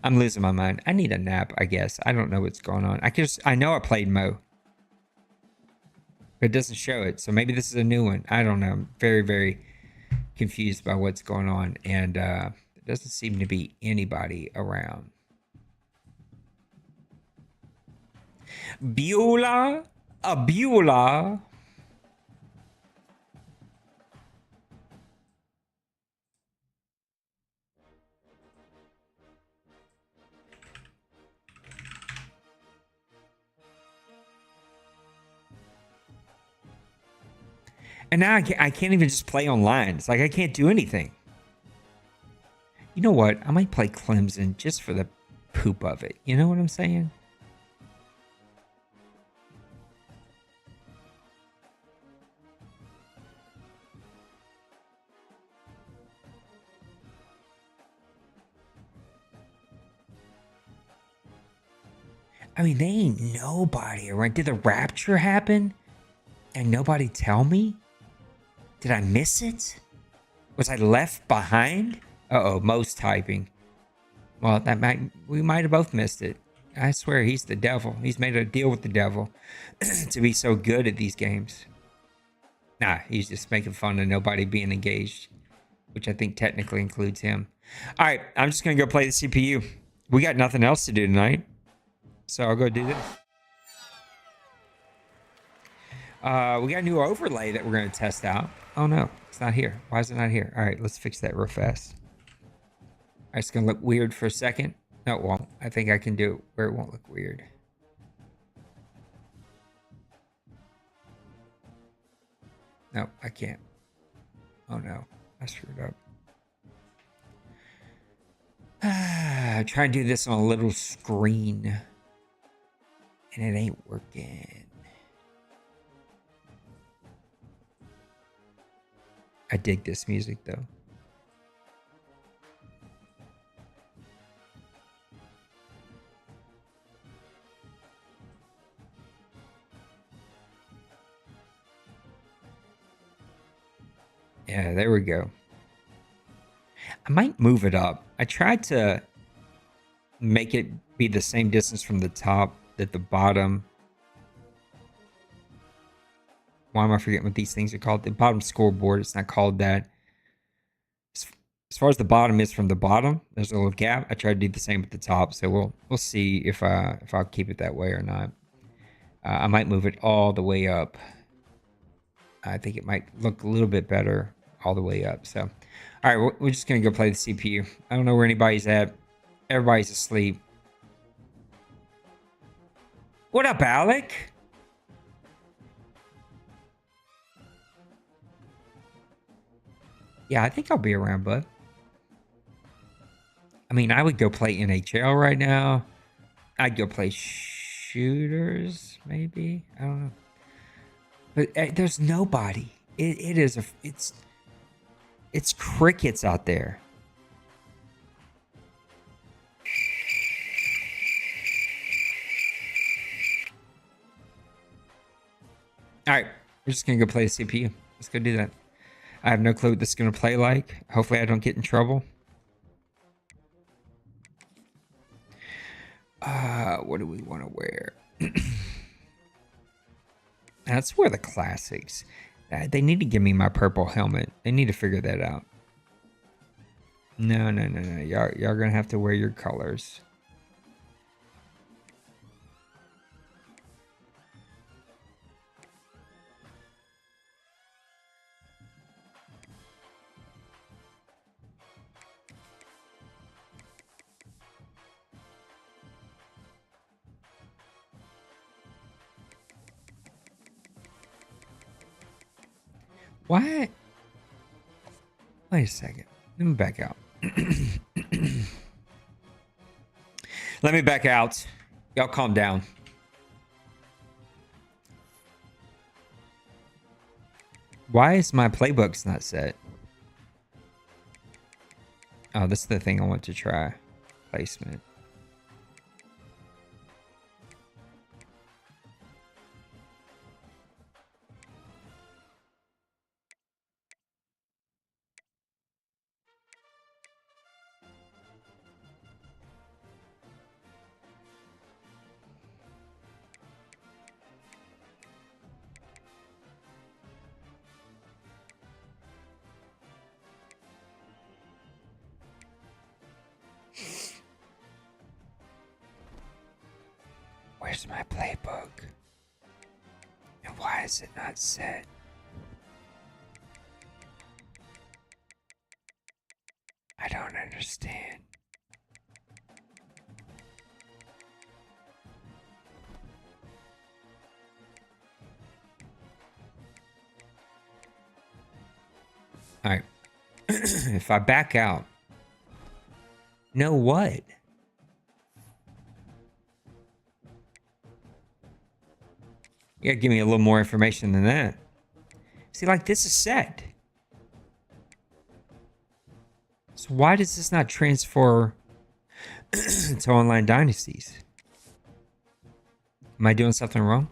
I'm losing my mind. I need a nap, I guess. I don't know what's going on. I know I played Mo, but it doesn't show it. So maybe this is a new one. I don't know. I'm very, very confused by what's going on. And there doesn't seem to be anybody around. Beulah? A Beulah? And now I can't even just play online. It's like I can't do anything. You know what? I might play Clemson just for the poop of it. You know what I'm saying? I mean, they ain't nobody around. Did the rapture happen and nobody tell me? Did I miss it? Was I left behind? Uh-oh, Mo's typing. Well, we might have both missed it. I swear he's the devil. He's made a deal with the devil to be so good at these games. Nah, he's just making fun of nobody being engaged, which I think technically includes him. All right, I'm just going to go play the CPU. We got nothing else to do tonight, so I'll go do this. We got a new overlay that we're going to test out. Oh, no, it's not here. Why is it not here? All right, let's fix that real fast. All right, it's going to look weird for a second. No, it won't. I think I can do it where it won't look weird. No, I can't. Oh, no. I screwed up. Try to do this on a little screen. And it ain't working. I dig this music, though. Yeah, there we go. I might move it up. I tried to make it be the same distance from the top that the bottom. Why am I forgetting what these things are called? The bottom scoreboard. It's not called that. As far as the bottom is from the bottom, there's a little gap. I tried to do the same at the top, so we'll see if I'll keep it that way or not. I might move it all the way up. I think it might look a little bit better all the way up. So, all right, we're just gonna go play the CPU. I don't know where anybody's at. Everybody's asleep. What up, Alec? Yeah, I think I'll be around, bud. I mean, I would go play NHL right now. I'd go play shooters, maybe. I don't know. But there's nobody. It's crickets out there. All right, we're just gonna go play the CPU. Let's go do that. I have no clue what this is gonna play like. Hopefully, I don't get in trouble. What do we want to wear? Let's wear the classics. They need to give me my purple helmet. They need to figure that out. No. Y'all gonna have to wear your colors. What? Wait a second. Let me back out. Let me back out. Y'all calm down. Why is my playbooks not set? Oh, this is the thing I want to try. Placement. Where's my playbook? And why is it not set? I don't understand. All right. If I back out, no what? You gotta give me a little more information than that. See, like this is set. So why does this not transfer to online dynasties? Am I doing something wrong?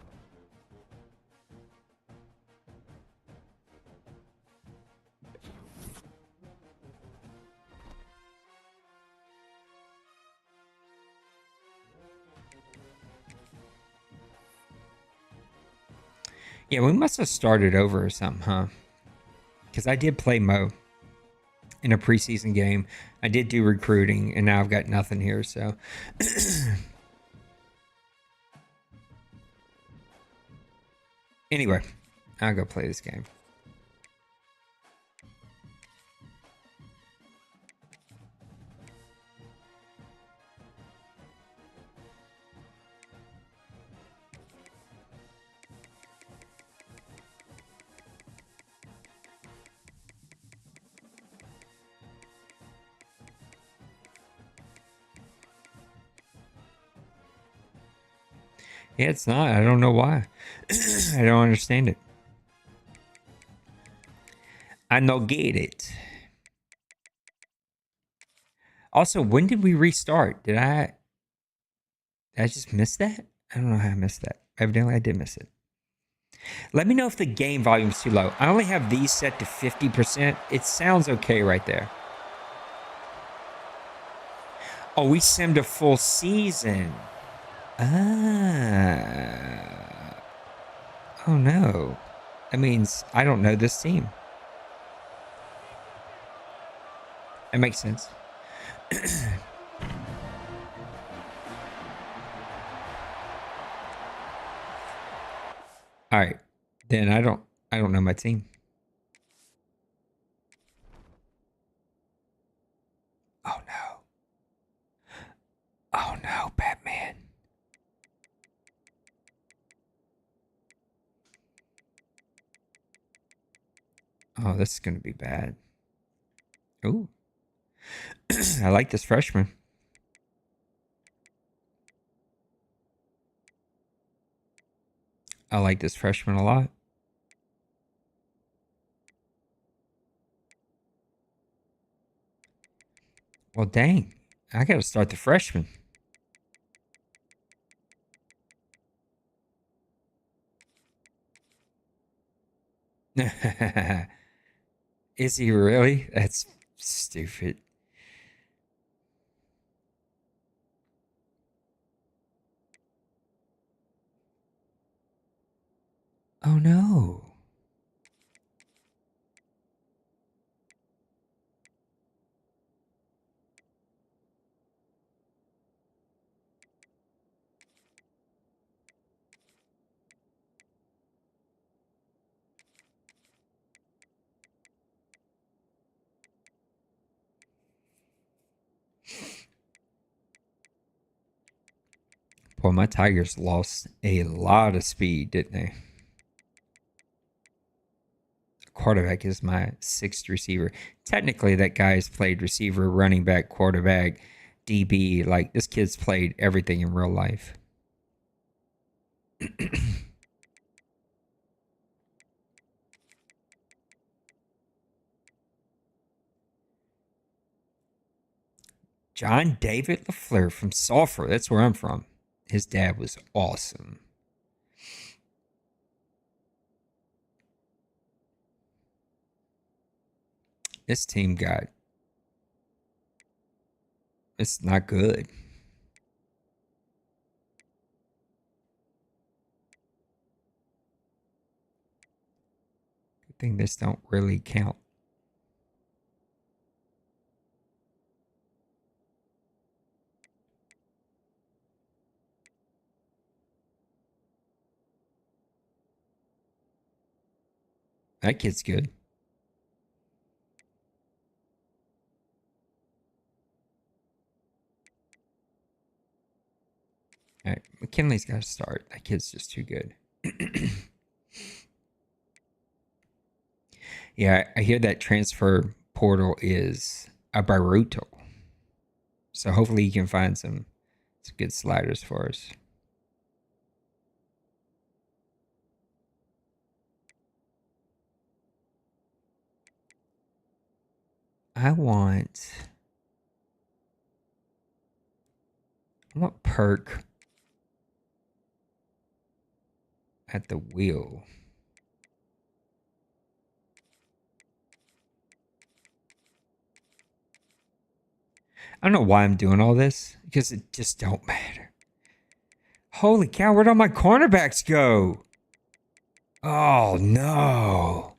Yeah, we must have started over or something, huh? Because I did play Mo in a preseason game. I did do recruiting, and now I've got nothing here, so. Anyway, I'll go play this game. Yeah, it's not. I don't know why. I don't understand it. I don't get it. Also, when did we restart? Did I just miss that? I don't know how I missed that. Evidently, I did miss it. Let me know if the game volume's too low. I only have these set to 50%. It sounds okay right there. Oh, we simmed a full season. Ah. Oh, no. That means I don't know this team. That makes sense. All right. Then I don't know my team. Oh, no. Oh, no, Batman. Oh, this is going to be bad. Ooh. I like this freshman. I like this freshman a lot. Well, dang. I got to start the freshman. Is he really? That's stupid. Oh, no. Boy, my Tigers lost a lot of speed, didn't they? Quarterback is my sixth receiver. Technically, that guy's played receiver, running back, quarterback, DB. Like, this kid's played everything in real life. John David LaFleur from Sulphur. That's where I'm from. His dad was awesome. This team got... It's not good. Good thing this don't really count. That kid's good. All right, McKinley's got to start. That kid's just too good. Yeah, I hear that transfer portal is a brutal. So hopefully you can find some good sliders for us. I want perk at the wheel. I don't know why I'm doing all this, because it just don't matter. Holy cow, where'd all my cornerbacks go? Oh no.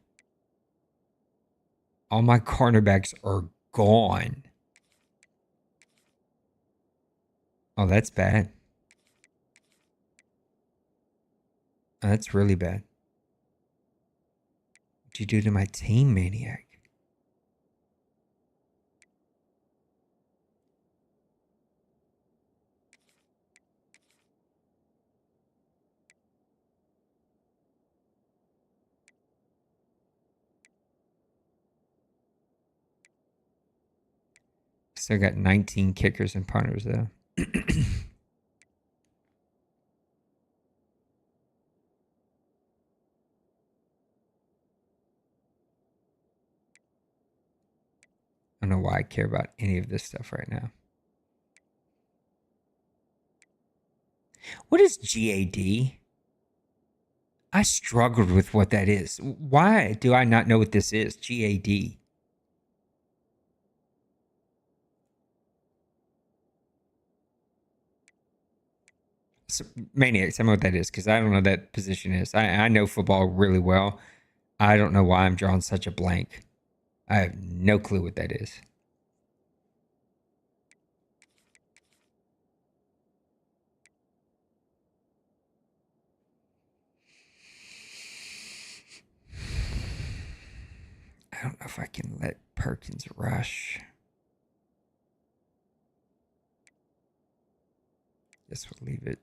All my cornerbacks are gone. Oh, that's bad. Oh, that's really bad. What'd you do to my team, maniac? Still got 19 kickers and punters, though. I don't know why I care about any of this stuff right now. What is GAD? I struggled with what that is. Why do I not know what this is? GAD. So, maniac, tell me what that is, because I don't know what that position is. I know football really well. I don't know why I'm drawing such a blank. I have no clue what that is. I don't know if I can let Perkins rush. Guess we'll leave it.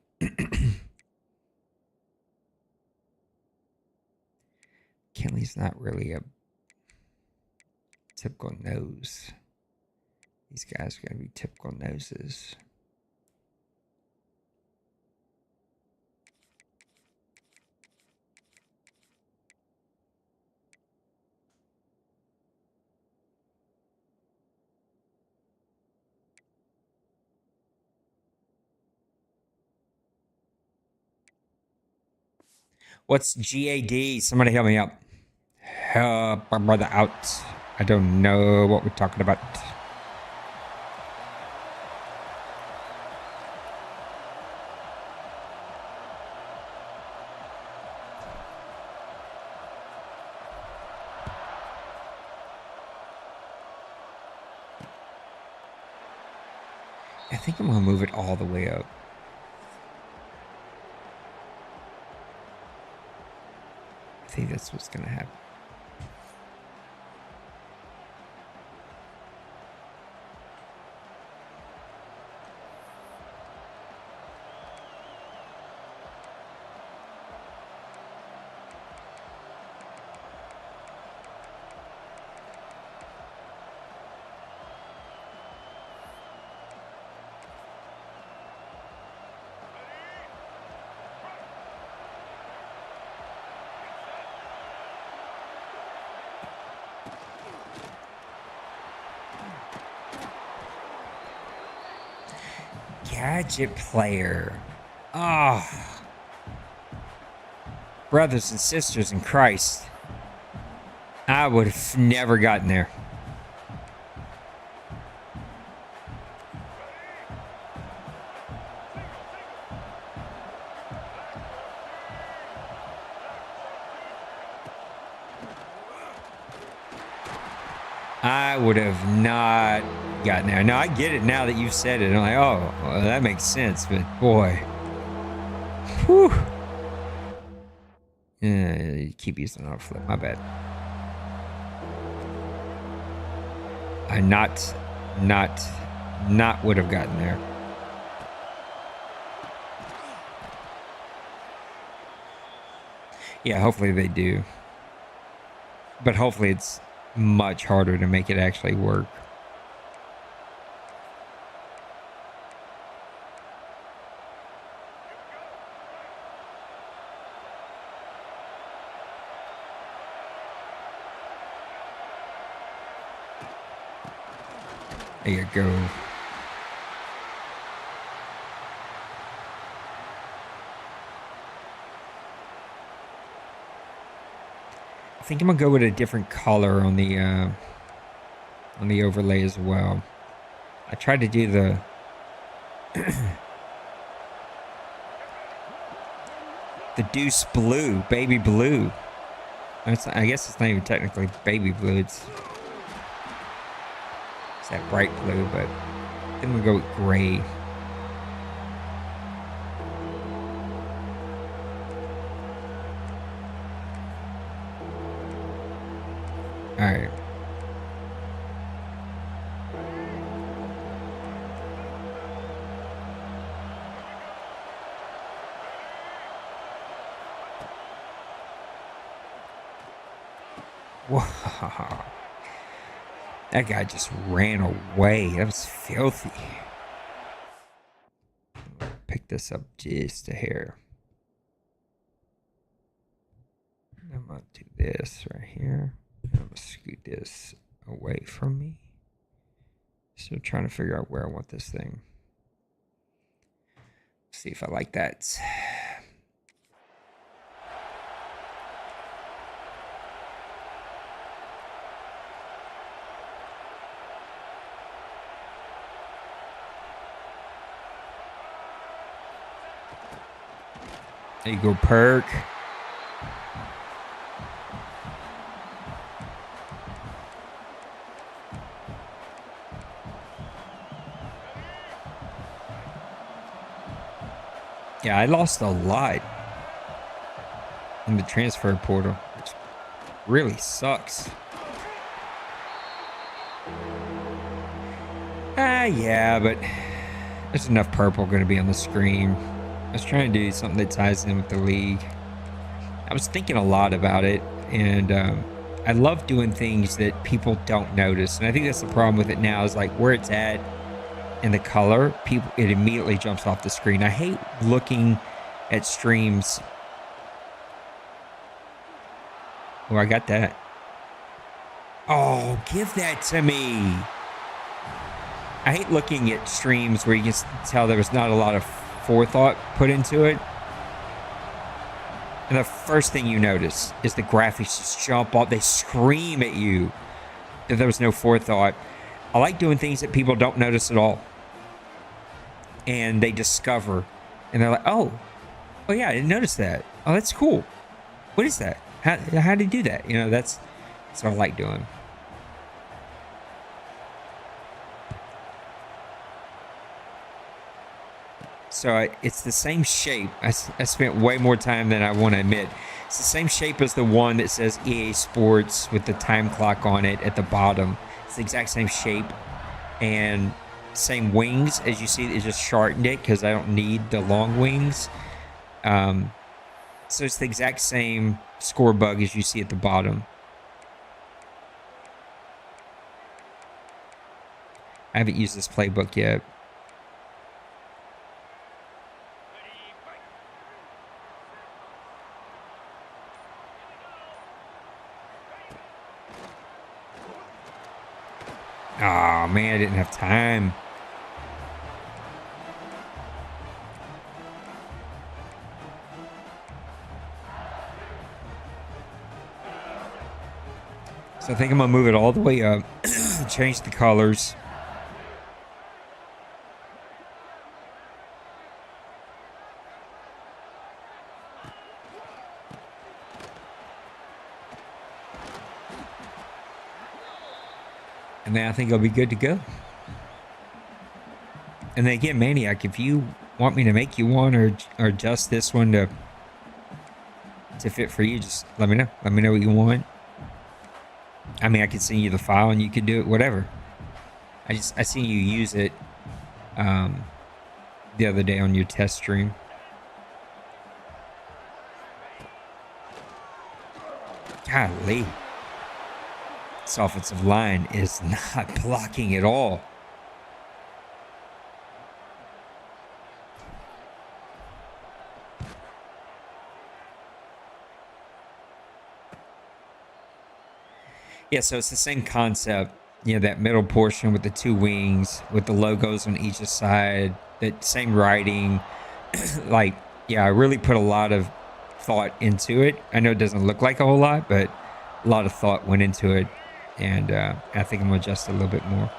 Kenley's not really a typical nose. These guys are going to be typical noses. What's GAD? Somebody help me out. Help my brother out. I don't know what we're talking about. I think I'm going to move it all the way up. I think that's what's going to happen. Gadget player. Oh. Brothers and sisters in Christ. I would have never gotten there. I would have not gotten there. Now, I get it now that you've said it. I'm like, oh, well, that makes sense. But, boy. Whew. Yeah, you keep using auto flip. My bad. I not would have gotten there. Yeah, hopefully they do. But hopefully it's much harder to make it actually work. There you go. I think I'm gonna go with a different color on the overlay as well. I tried to do the the deuce blue, baby blue. I guess it's not even technically baby blue. It's that bright blue, but then we go with gray. All right. Wow. That guy just ran away. That was filthy. Pick this up just a hair. I'm going to do this right here. I'm going to scoot this away from me. Still trying to figure out where I want this thing. See if I like that. There you go, Perk. Yeah, I lost a lot in the transfer portal, which really sucks. Yeah, but there's enough purple going to be on the screen. I was trying to do something that ties in with the league. I was thinking a lot about it, and I love doing things that people don't notice. And I think that's the problem with it now is like where it's at in the color, it immediately jumps off the screen. I hate looking at streams. Oh, I got that. Oh, give that to me. I hate looking at streams where you can tell there was not a lot of forethought put into it. And the first thing you notice is the graphics just jump off. They scream at you that there was no forethought. I like doing things that people don't notice at all. And they discover. And they're like, oh yeah, I didn't notice that. Oh, that's cool. What is that? How did he do that? You know, that's what I like doing. So it's the same shape. I spent way more time than I want to admit. It's the same shape as the one that says EA Sports with the time clock on it at the bottom. It's the exact same shape and same wings. As you see, it just shortened it because I don't need the long wings. So it's the exact same score bug as you see at the bottom. I haven't used this playbook yet. Oh man, I didn't have time. So I think I'm gonna move it all the way up, change the colors. And then I think I'll be good to go. And then again, Maniac, if you want me to make you one or adjust this one to fit for you, just let me know. Let me know what you want. I mean, I can send you the file and you can do it, whatever. I seen you use it the other day on your test stream. Golly. This offensive line is not blocking at all. Yeah, so it's the same concept. You know, that middle portion with the two wings, with the logos on each side, that same writing. Like, yeah, I really put a lot of thought into it. I know it doesn't look like a whole lot, but a lot of thought went into it. And I think I'm going to adjust a little bit more.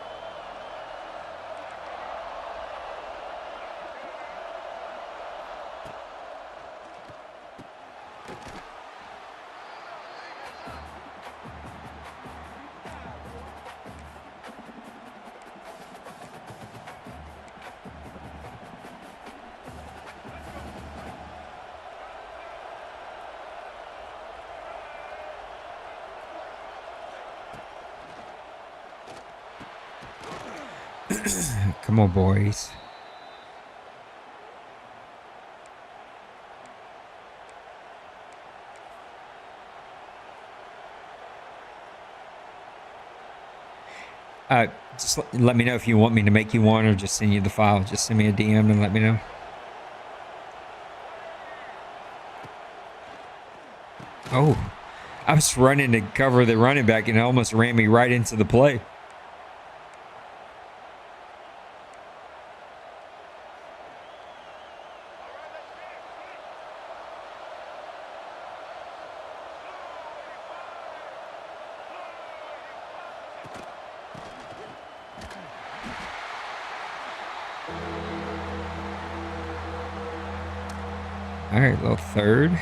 Come on, boys. Just let me know if you want me to make you one or just send you the file. Just send me a DM and let me know. Oh, I was running to cover the running back and it almost ran me right into the play. All right, little third. Oh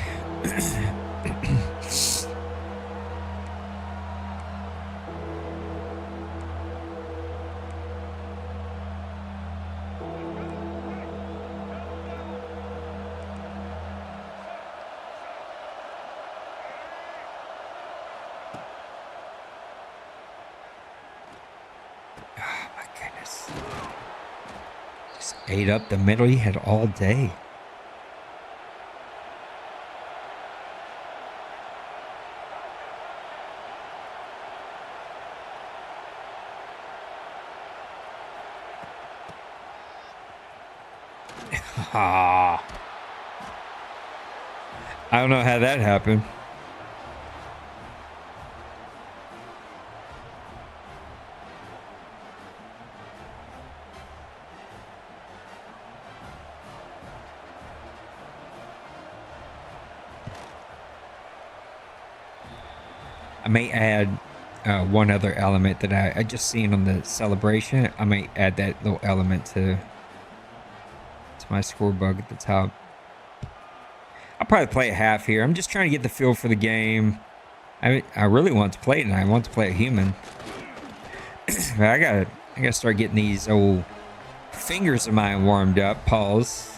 my goodness. Just ate up the middle you had all day. Ah, I don't know how that happened. I may add one other element that I just seen on the celebration. I may add that little element to my scorebug at the top. I'll probably play a half here. I'm just trying to get the feel for the game. I really want to play it, and I want to play a human. But I gotta start getting these old fingers of mine warmed up. Pause.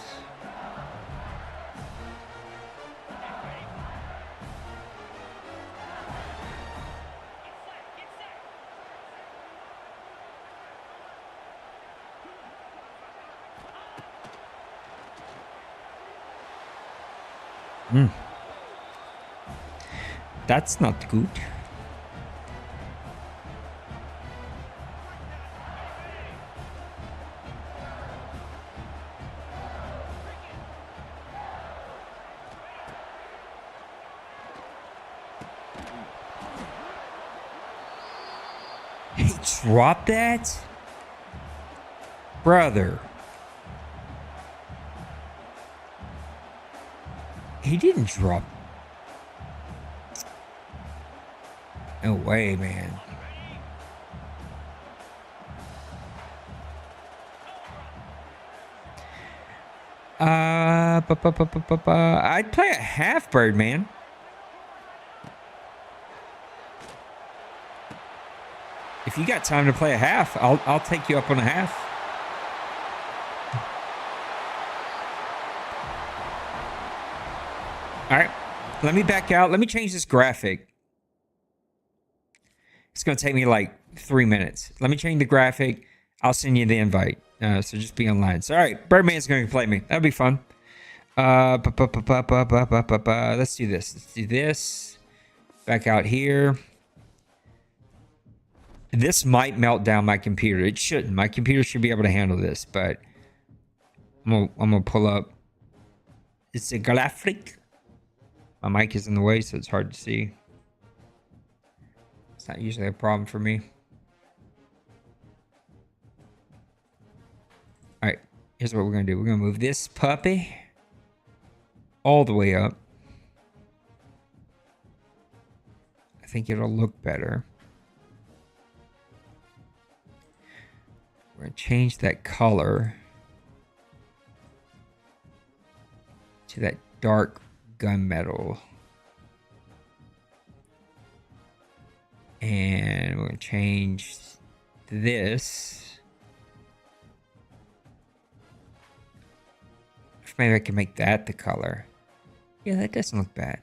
That's not good. He dropped that? Brother. He didn't drop. No way, man. I'd play a half bird, man. If you got time to play a half, I'll take you up on a half. All right, let me back out. Let me change this graphic. It's going to take me like 3 minutes. Let me change the graphic. I'll send you the invite. So just be online. So, all right, Birdman's going to play me. That'll be fun. Let's do this. Let's do this. Back out here. This might melt down my computer. It shouldn't. My computer should be able to handle this, but I'm gonna pull up. It's a graphic. My mic is in the way, so it's hard to see. It's not usually a problem for me. All right, here's what we're gonna do. We're gonna move this puppy all the way up. I think it'll look better. We're gonna change that color to that dark gunmetal. And we're gonna change this. Maybe I can make that the color. Yeah, that doesn't look bad.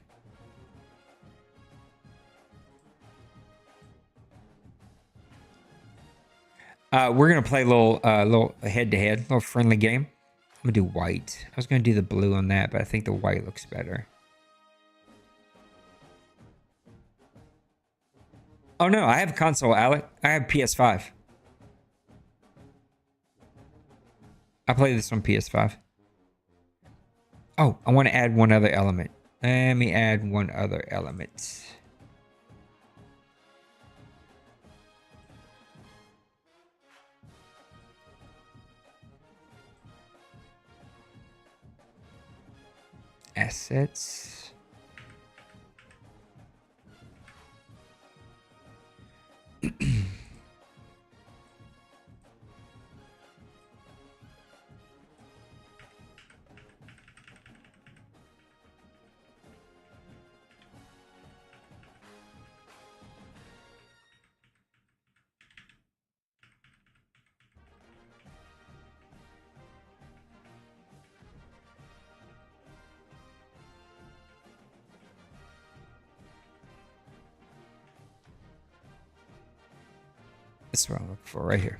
We're gonna play a little head-to-head, little friendly game. I'm gonna do white. I was gonna do the blue on that, but I think the white looks better. Oh no, I have a console, Alec. I have PS5. I play this on PS5. Oh, I want to add one other element. Let me add one other element. Assets. That's what I'm looking for right here.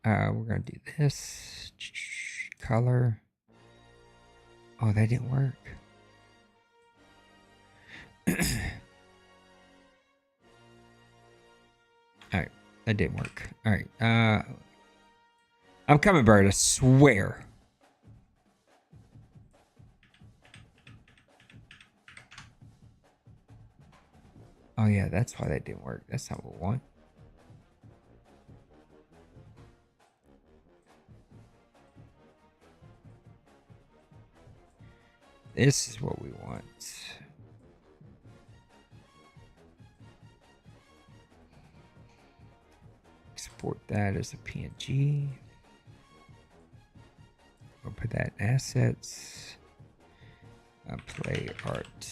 We're gonna do this color. Oh, that didn't work. All right, that didn't work. All right, I'm coming, Bird. I swear. Oh yeah, that's why that didn't work. That's not what we want. This is what we want. Export that as a PNG. We'll put that in assets. Play art.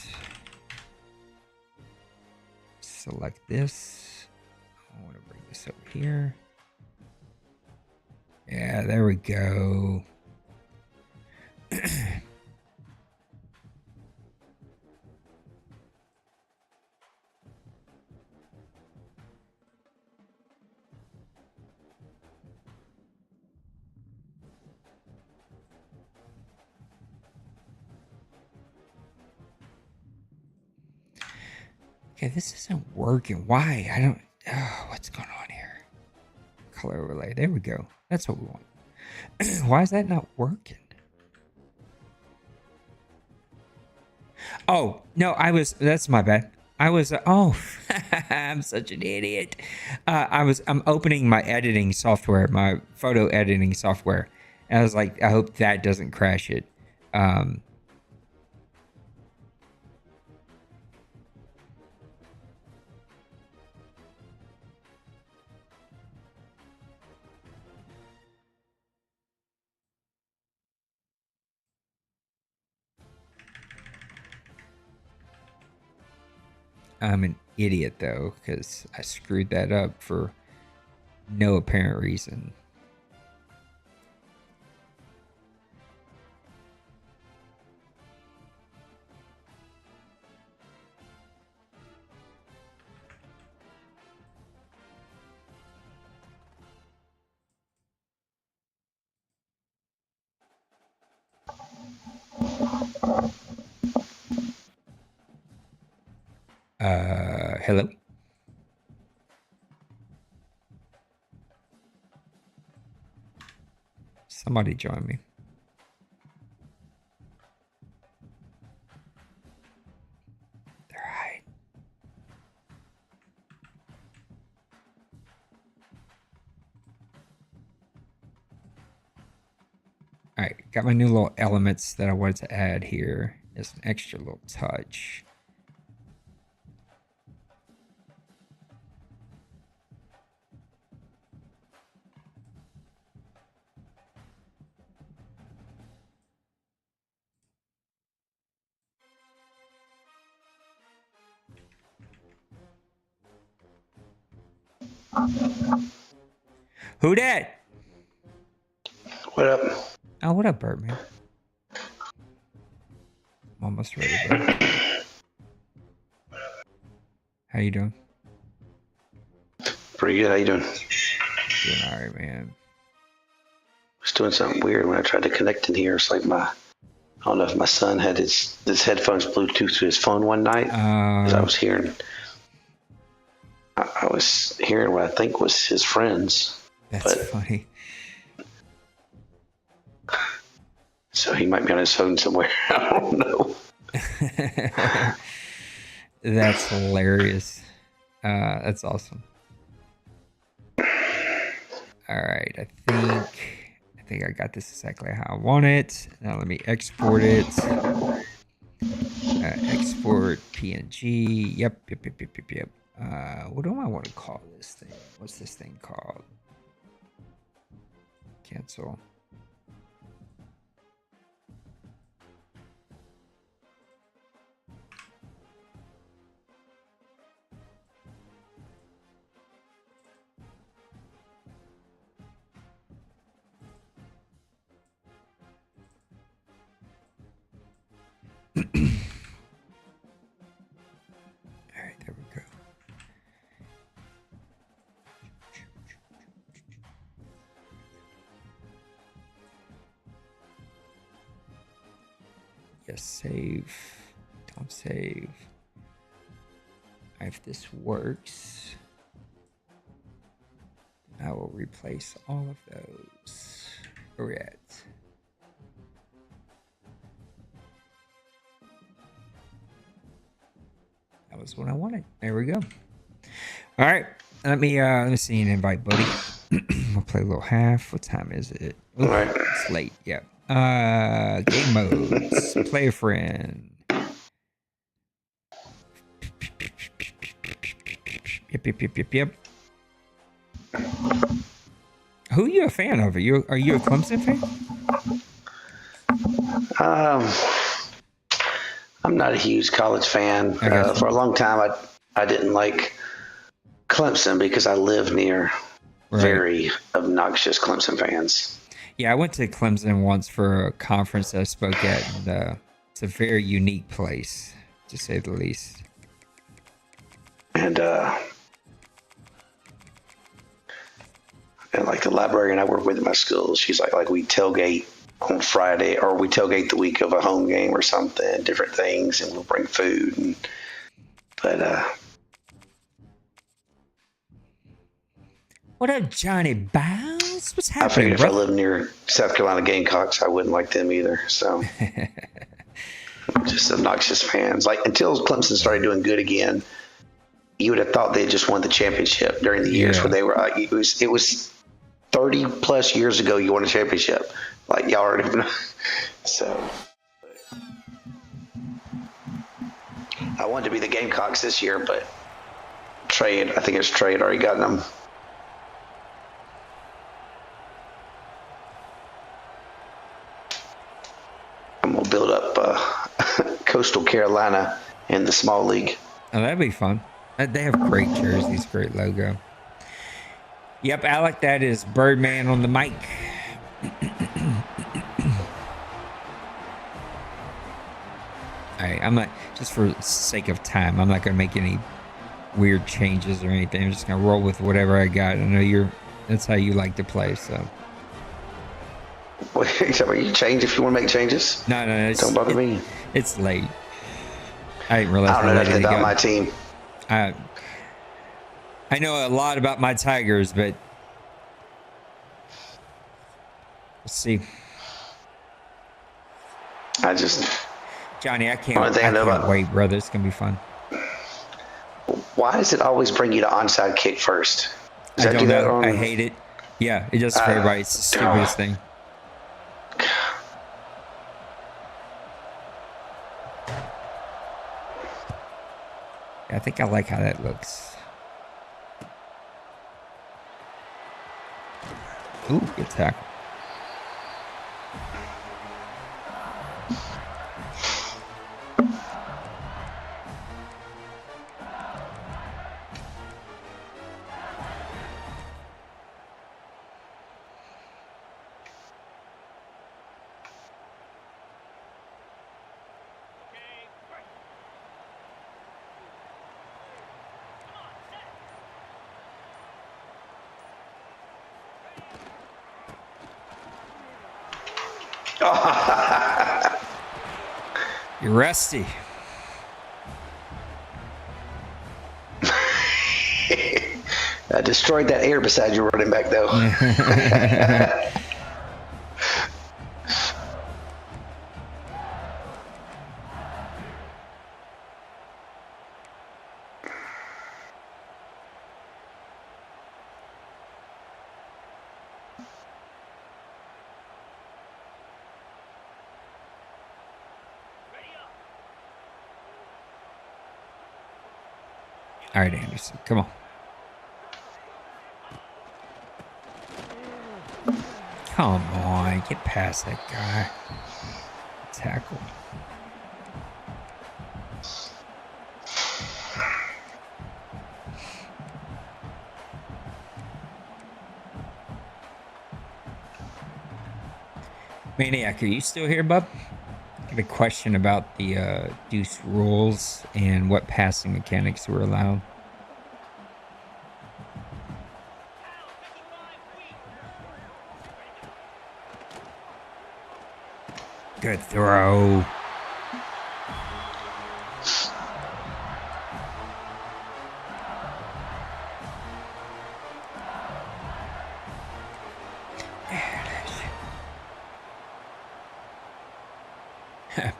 Select this. I want to bring this over here. Yeah, there we go. Okay, this isn't working. Why? I don't... Oh, what's going on here? Color overlay. There we go. That's what we want. Why is that not working? Oh, no, I was... That's my bad. I was... Oh, I'm such an idiot. I'm opening my editing software, my photo editing software. And I was like, I hope that doesn't crash it. I'm an idiot, though, because I screwed that up for no apparent reason. Hello? Somebody join me. All right. All right, got my new little elements that I wanted to add here. Just an extra little touch. Who dat? What up? Oh, what up, Birdman? I'm almost ready, bro. How you doing? Pretty good. How you doing? Doing all right, man. I was doing something weird when I tried to connect in here. It's like I don't know if my son had his headphones Bluetooth to his phone one night. 'Cause I was hearing what I think was his friends. That's funny. So he might be on his phone somewhere. I don't know. That's hilarious. That's awesome. All right, I think I got this exactly how I want it. Now let me export it. Export PNG. Yep. What do I want to call this thing? What's this thing called? Cancel. All right, there we go. Yes, save. Don't save. If this works, I will replace all of those. Where we at? That was what I wanted. There we go. All right. Let me see an invite, buddy. We'll play a little half. What time is it? Ooh, All right. it's late. Yep. Game modes. Play a friend. Yep. Who are you a fan of? Are you a Clemson fan? I'm not a huge college fan. For a long time, I didn't like Clemson because I live near very obnoxious Clemson fans. Yeah, I went to Clemson once for a conference that I spoke at, and it's a very unique place, to say the least. And like the librarian I work with at my school, she's like we tailgate on Friday, or we tailgate the week of a home game or something, different things, and we'll bring food. What up, Johnny Bounce? What's I happening, figured if I lived near South Carolina Gamecocks, I wouldn't like them either. So just obnoxious fans. Like until Clemson started doing good again, you would have thought they just won the championship during the years where they were. It was 30 plus years ago you won a championship. Like y'all already know. So I wanted to be the Gamecocks this year, but I think it's trade already got them. I'm gonna build up Coastal Carolina in the small league. Oh, that'd be fun. They have great jerseys, great logo. Yep, Alec, that is Birdman on the mic. All right, I'm not, just for sake of time, I'm not going to make any weird changes or anything. I'm just going to roll with whatever I got. I know that's how you like to play, so. Wait, you change if you want to make changes? No. Don't bother me. It's late. I didn't realize I don't know nothing about my team. I know a lot about my Tigers, but let's see. Johnny, I can't wait, brother. It's gonna be fun. Why does it always bring you to onside kick first? I don't know. I hate it. Yeah, it does for everybody. It's the stupidest thing. I think I like how that looks. Ooh, good tackle. You're rusty. I destroyed that air beside your running back, though. All right, Anderson, come on. Come on, get past that guy. Tackle. Maniac, are you still here, bub? I have a question about the deuce rules and what passing mechanics were allowed. Good throw.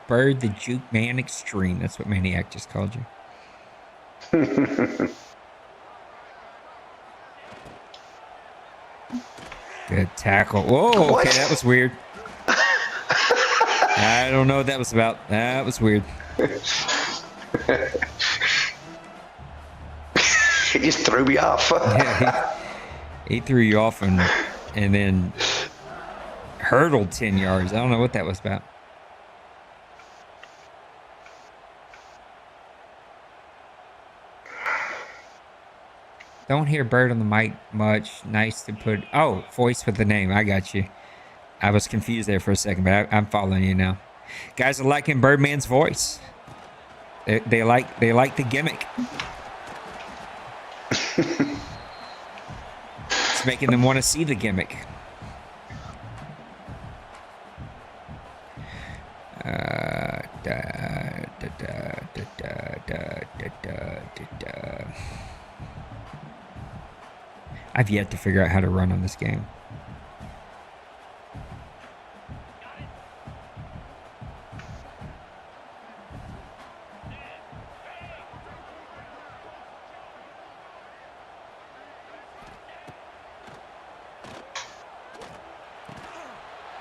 Bird the Juke Man Extreme. That's what Maniac just called you. Good tackle. Whoa, okay, that was weird. I don't know what that was about. That was weird. It just threw me off. Yeah, he threw you off and then hurdled 10 yards. I don't know what that was about. Don't hear Bird on the mic much. Nice to put... Oh, voice with the name. I got you. I was confused there for a second, but I'm following you now. Guys are liking Birdman's voice. They like the gimmick. It's making them want to see the gimmick. I've yet to figure out how to run on this game.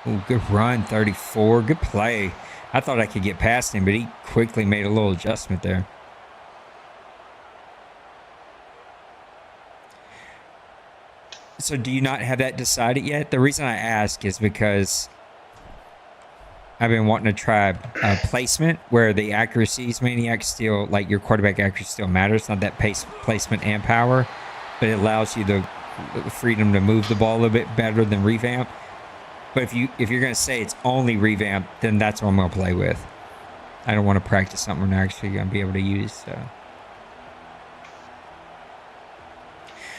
Ooh, good run, 34. Good play. I thought I could get past him, but he quickly made a little adjustment there. So do you not have that decided yet? The reason I ask is because I've been wanting to try placement where the accuracies Maniac still, like your quarterback accuracy still matters. It's not that placement and power, but it allows you the freedom to move the ball a little bit better than revamp. But if you're going to say it's only revamp, then that's what I'm going to play with. I don't want to practice something we're actually going to be able to use. So.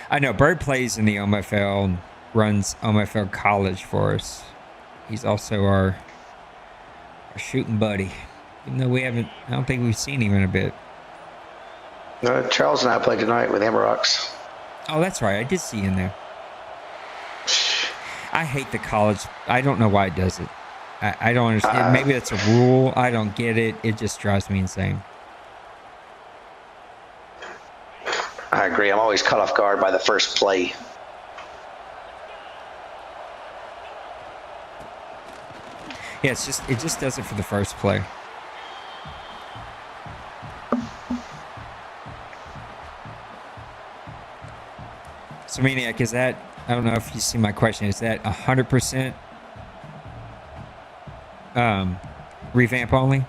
I know Bird plays in the OMFL and runs OMFL college for us. He's also our shooting buddy. Even though I don't think we've seen him in a bit. Charles and I played tonight with Amarocks. Oh, that's right. I did see you in there. I hate the college. I don't know why it does it. I don't understand. Maybe that's a rule. I don't get it. It just drives me insane. I agree. I'm always caught off guard by the first play. Yeah, it just does it for the first play. So, Maniac, is that, I don't know if you see my question, is that 100% revamp only?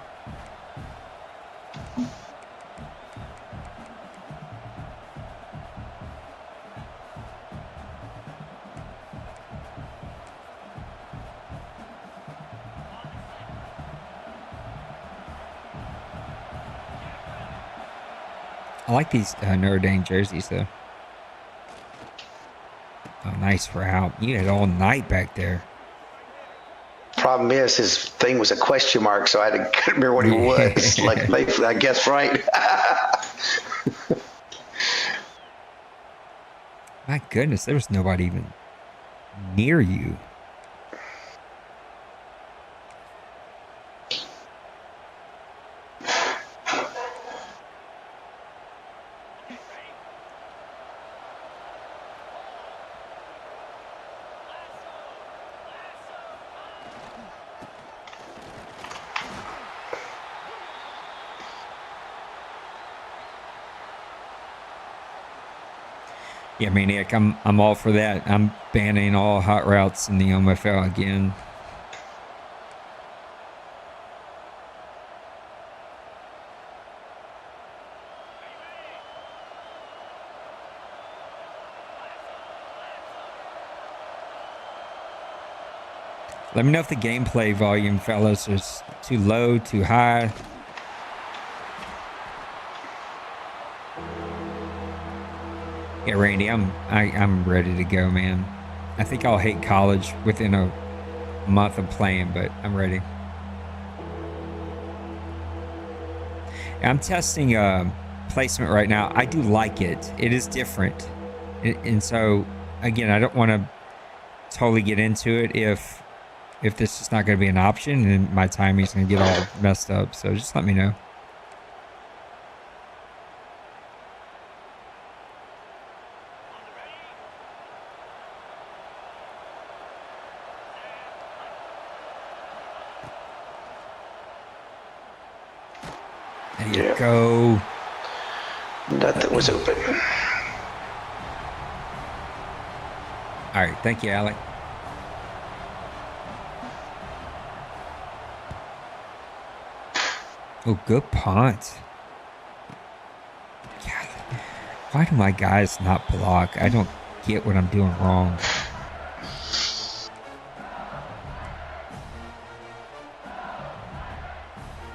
I like these Notre Dame jerseys, though. Oh, nice route. You had all night back there. Problem is, his thing was a question mark, so I couldn't remember what he was. Like, I guess right. My goodness, there was nobody even near you. Yeah, Maniac, I'm all for that. I'm banning all hot routes in the OMFL again. Let me know if the gameplay volume, fellas, is too low, too high. Yeah, Randy, I'm ready to go, man. I think I'll hate college within a month of playing, but I'm ready. I'm testing placement right now. I do like it. It is different, and so again, I don't want to totally get into it if this is not going to be an option and my timing's going to get all messed up. So just let me know. There you go. Nothing was open. All right. Thank you, Alec. Oh, good punt. God, why do my guys not block? I don't get what I'm doing wrong.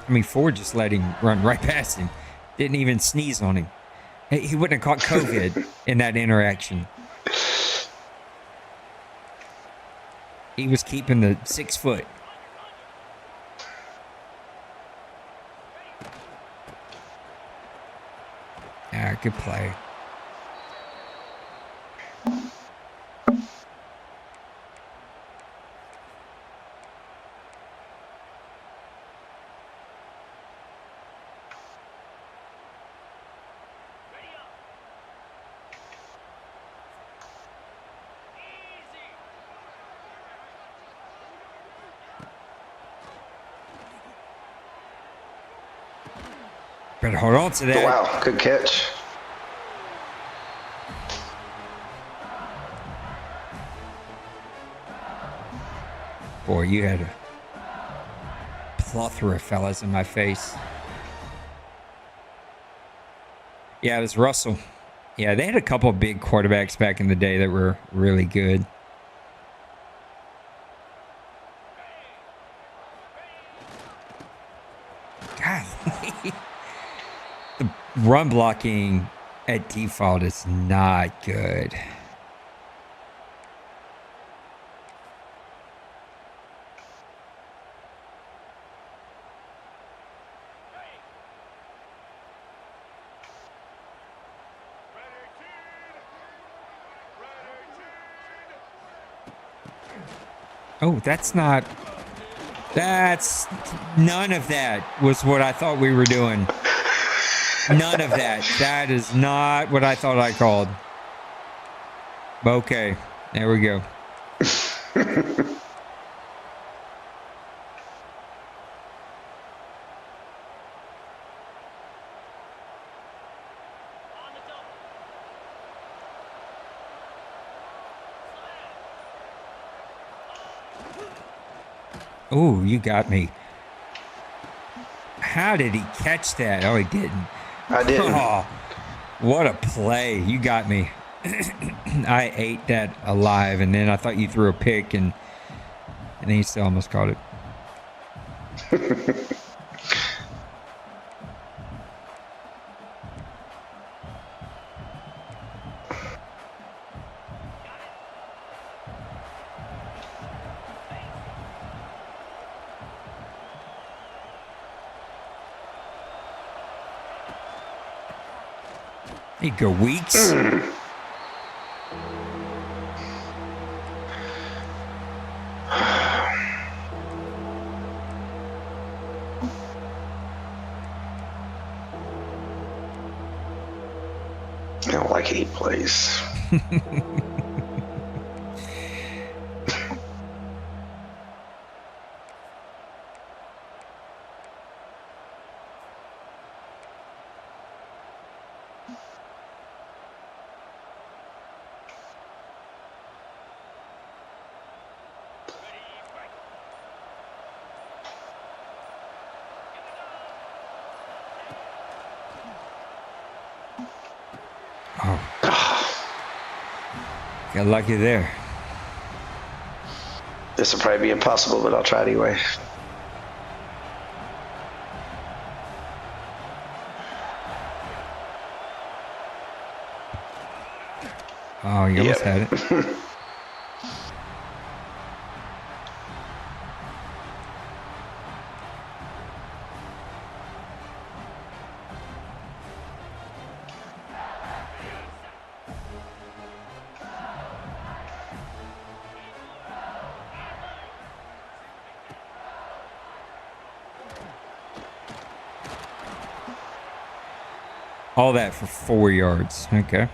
I mean, Ford just let him run right past him. Didn't even sneeze on him. He wouldn't have caught COVID in that interaction. He was keeping the 6 foot. Ah, good play. Better hold on to that. Wow, good catch. Boy, you had a plethora of fellas in my face. Yeah, it was Russell. Yeah, they had a couple of big quarterbacks back in the day that were really good. God, the run blocking at default is not good. Oh, that's not. That's none of that was what I thought we were doing. None of that. That is not what I thought I called. Okay, there we go. Oh, you got me. How did he catch that? Oh, he didn't. I didn't. Oh, what a play. You got me. I ate that alive, and then I thought you threw a pick, and then he still almost caught it. There you go, Weeks. I don't like any plays. Got lucky there. This will probably be impossible, but I'll try anyway. Oh, you almost had it. All that for 4 yards. Okay.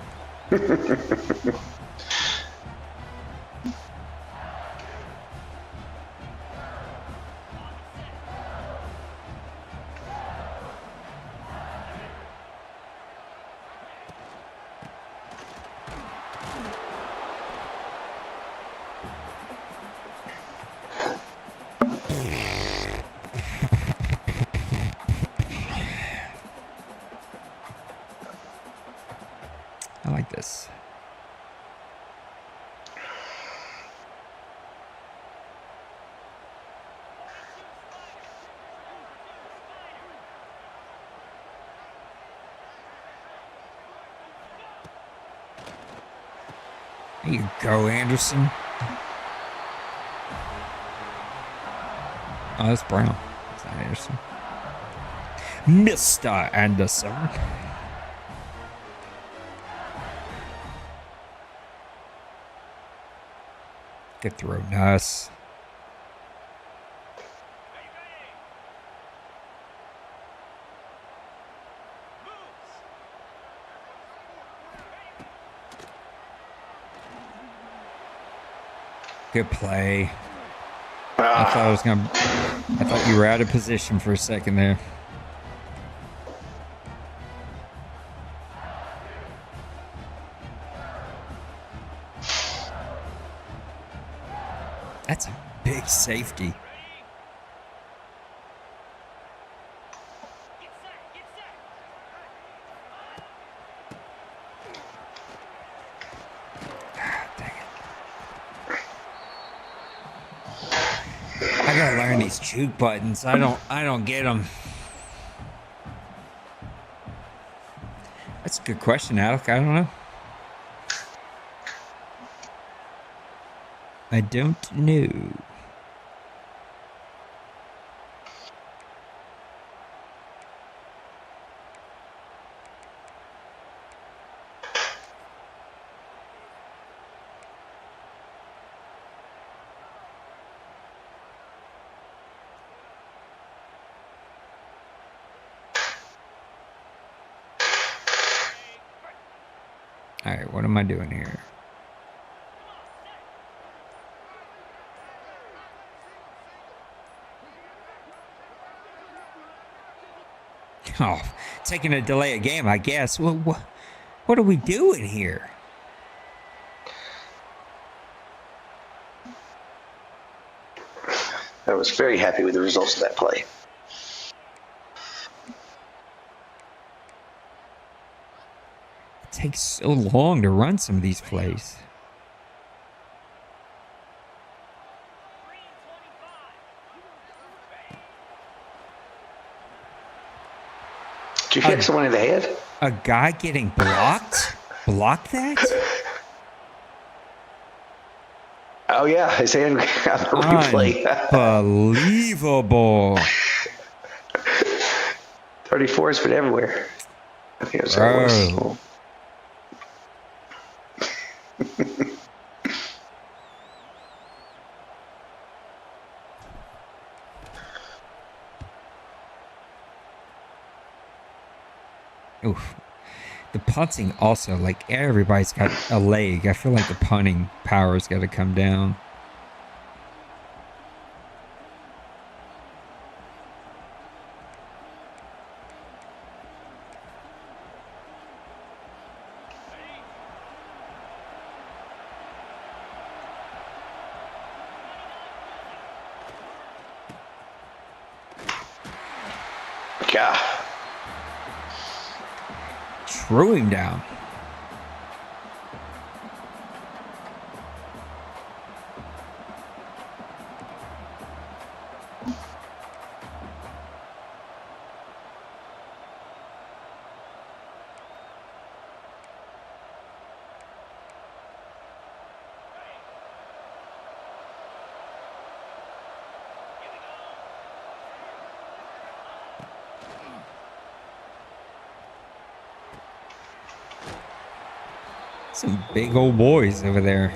I like this. There you go, Anderson. Oh, that's Brown. It's not Anderson. Mr. Anderson. Good throw. Nice. Good play. I thought you were out of position for a second there. That's a big safety. I gotta learn these juke buttons. I don't get them. That's a good question, Alec. I don't know. I don't know. All right, what am I doing here? Oh, taking a delay of game, I guess. Well, what are we doing here? I was very happy with the results of that play. It takes so long to run some of these plays. Did you hit someone in the head? A guy getting blocked? Block that? Oh, yeah. His hand on the replay. Unbelievable. 34 has been everywhere. I think that's how it was. Oof. The punting also, like, everybody's got a leg. I feel like the punting power's got to come down. God. Threw him down. Some big old boys over there.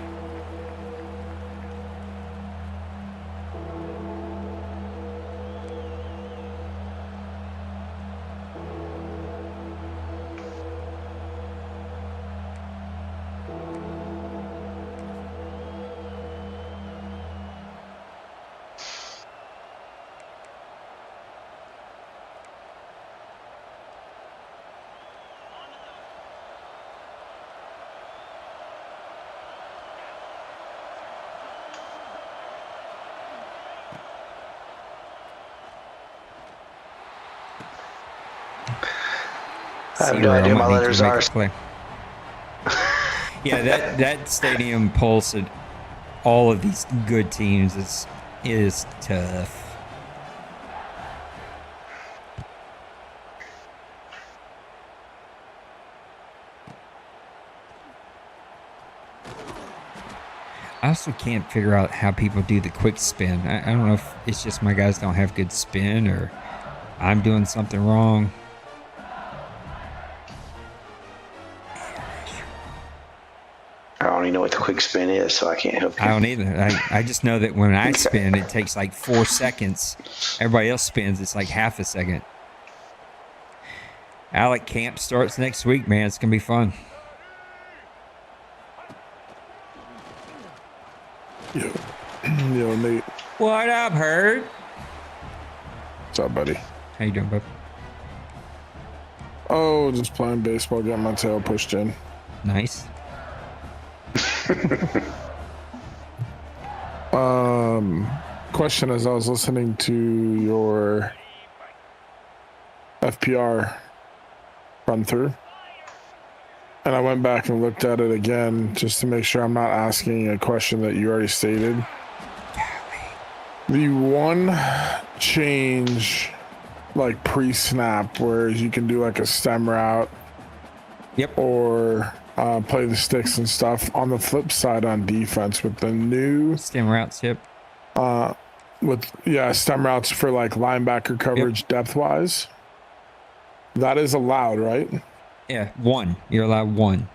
I have no idea my letters are. Yeah, that stadium pulse at all of these good teams is tough. I also can't figure out how people do the quick spin. I don't know if it's just my guys don't have good spin or I'm doing something wrong. I don't even know what the quick spin is, so I can't help you. I don't either. I just know that when I spin, it takes like 4 seconds. Everybody else spins, it's like half a second. Alec Camp starts next week, man. It's going to be fun. Yo, Nate. What up, Herd? What's up, buddy? How you doing, bub? Oh, just playing baseball, getting my tail pushed in. Nice. Question as I was listening to your FPR run through, and I went back and looked at it again just to make sure I'm not asking a question that you already stated. The one change, like pre-snap, whereas you can do like a stem route, Yep. or play the sticks and stuff. On the flip side, on defense, with the new Stem routes, yep. stem routes for like linebacker coverage, depth wise, that is allowed, right? Yeah, 1. You're allowed 1.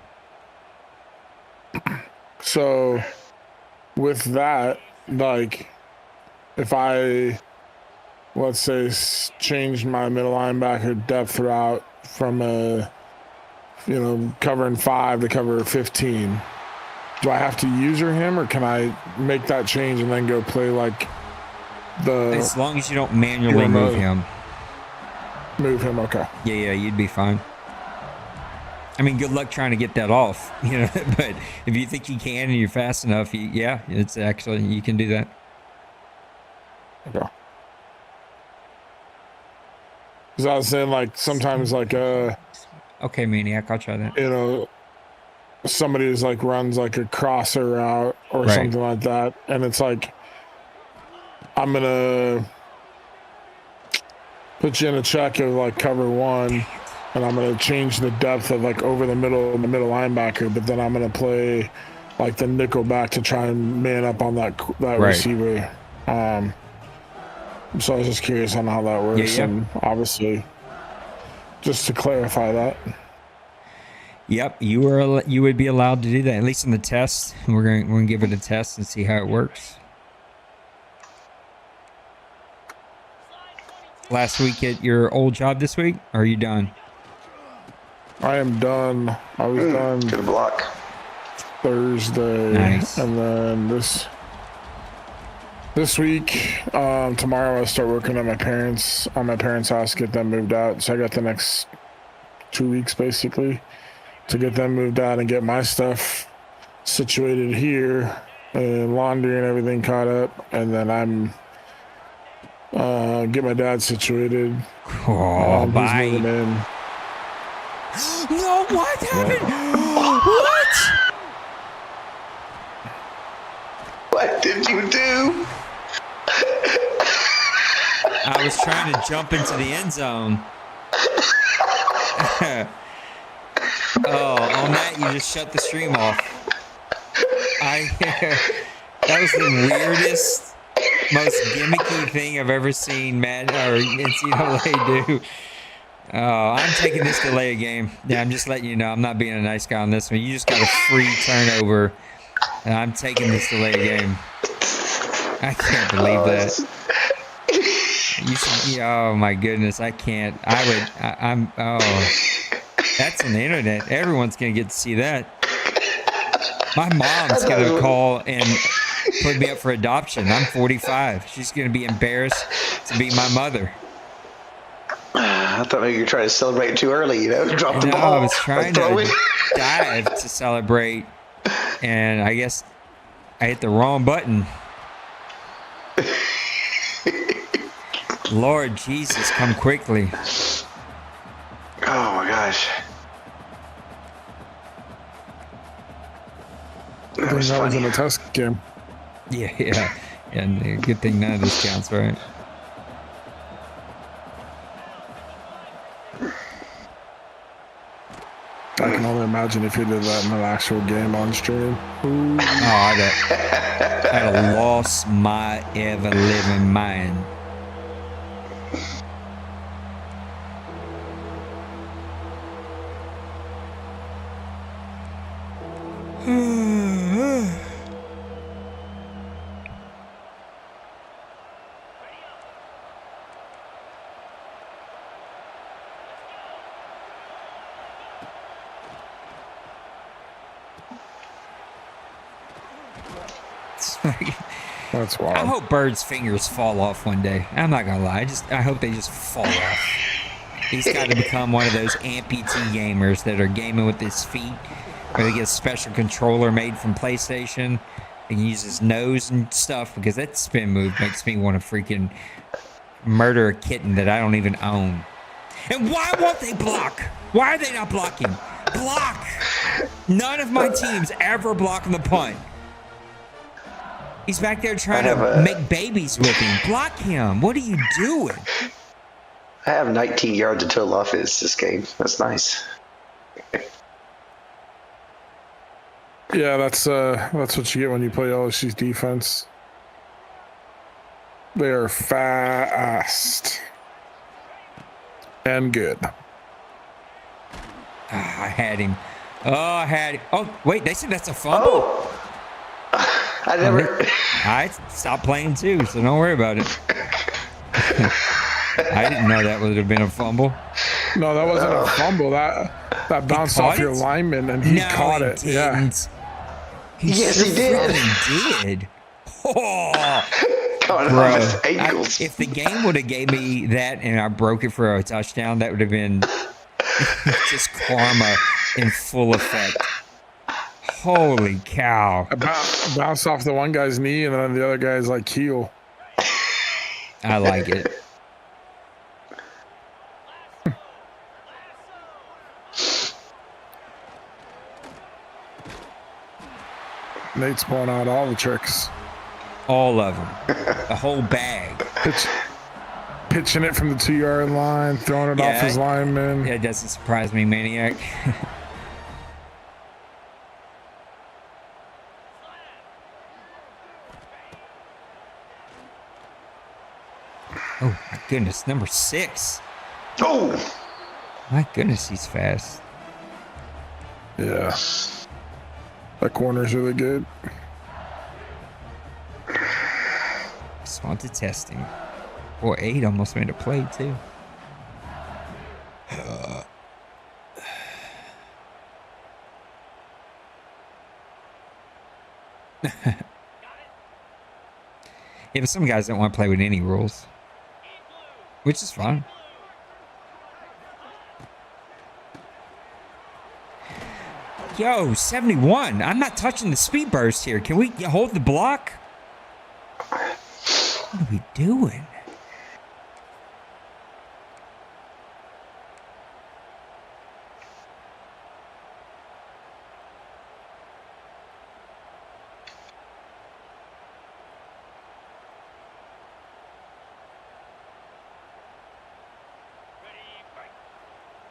So with that, like, if I, let's say, changed my middle linebacker depth route from a covering 5 to cover 15. Do I have to user him, or can I make that change and then go play like the? As long as you don't manually move him. Move him, okay. Yeah, you'd be fine. I mean, good luck trying to get that off, but if you think you can and you're fast enough, it's actually, you can do that. Okay. Because I was saying, like, sometimes, like, okay, Maniac, I'll try that. Somebody who's like runs like a crosser route or something like that, and it's like, I'm gonna put you in a check of like cover 1, and I'm gonna change the depth of like over the middle linebacker, but then I'm gonna play like the nickel back to try and man up on that receiver. So I was just curious on how that works, and obviously, just to clarify that. Yep, you would be allowed to do that, at least in the test. We're going to give it a test and see how it works. Last week at your old job this week, or are you done? I am done. I was done. Good block. Thursday. Nice. And then this week, tomorrow I start working at my parents' house, get them moved out. So I got the next 2 weeks basically to get them moved out and get my stuff situated here and laundry and everything caught up, and then I'm get my dad situated. Oh, bye. He's moving in. No, what happened? What? What did you do? I was trying to jump into the end zone. On that, you just shut the stream off. That was the weirdest, most gimmicky thing I've ever seen Madden or NCAA do. Oh, I'm taking this delay of game. Yeah, I'm just letting you know I'm not being a nice guy on this one. You just got a free turnover, and I'm taking this delay of game. I can't believe that. Oh my goodness, I can't. That's on the internet. Everyone's gonna get to see that. My mom's gonna call and put me up for adoption. I'm 45. She's gonna be embarrassed to be my mother. I thought maybe you were trying to celebrate too early, drop the ball. I was trying to dive to celebrate, and I guess I hit the wrong button. Lord Jesus, come quickly. Oh my gosh. That was in a test game. Yeah. And good thing none of this counts, right? I can only imagine if you did that in an actual game on stream. Ooh. Oh, I'd have lost my ever-living mind. That's wild. I hope Bird's fingers fall off one day. I'm not gonna lie. I hope they just fall off. He's got to become one of those amputee gamers that are gaming with his feet, or they get a special controller made from PlayStation and use his nose and stuff, because that spin move makes me want to freaking murder a kitten that I don't even own. And why won't they block? Why are they not blocking? Block! None of my teams ever block on the punt. He's back there trying to make babies with him. Block him. What are you doing? I have 19 yards of total offense this game. That's nice. Yeah, that's what you get when you play LSU's defense. They are fast and good. I had him. Oh, wait, they said that's a fumble. Oh. I stopped playing too, so don't worry about it. I didn't know that would have been a fumble. No, that wasn't a fumble. That bounced off your lineman, and he caught it. Didn't. He did. He did. Oh, caught bro, off his ankles. If the game would have gave me that and I broke it for a touchdown, that would have been just karma in full effect. Holy cow! I bounced off the one guy's knee, and then the other guy's like heel. I like it. Nate's pulling out all the tricks. All of them. The whole bag. Pitching it from the 2-yard line, throwing it off his lineman. That doesn't surprise me, Maniac. Oh, my goodness. Number 6. Oh! My goodness, he's fast. Yeah. That corner's really good. Respond to testing. Boy, 8 almost made a play, too. Yeah, but some guys don't want to play with any rules, which is fine. Yo, 71. I'm not touching the speed burst here. Can we hold the block? What are we doing?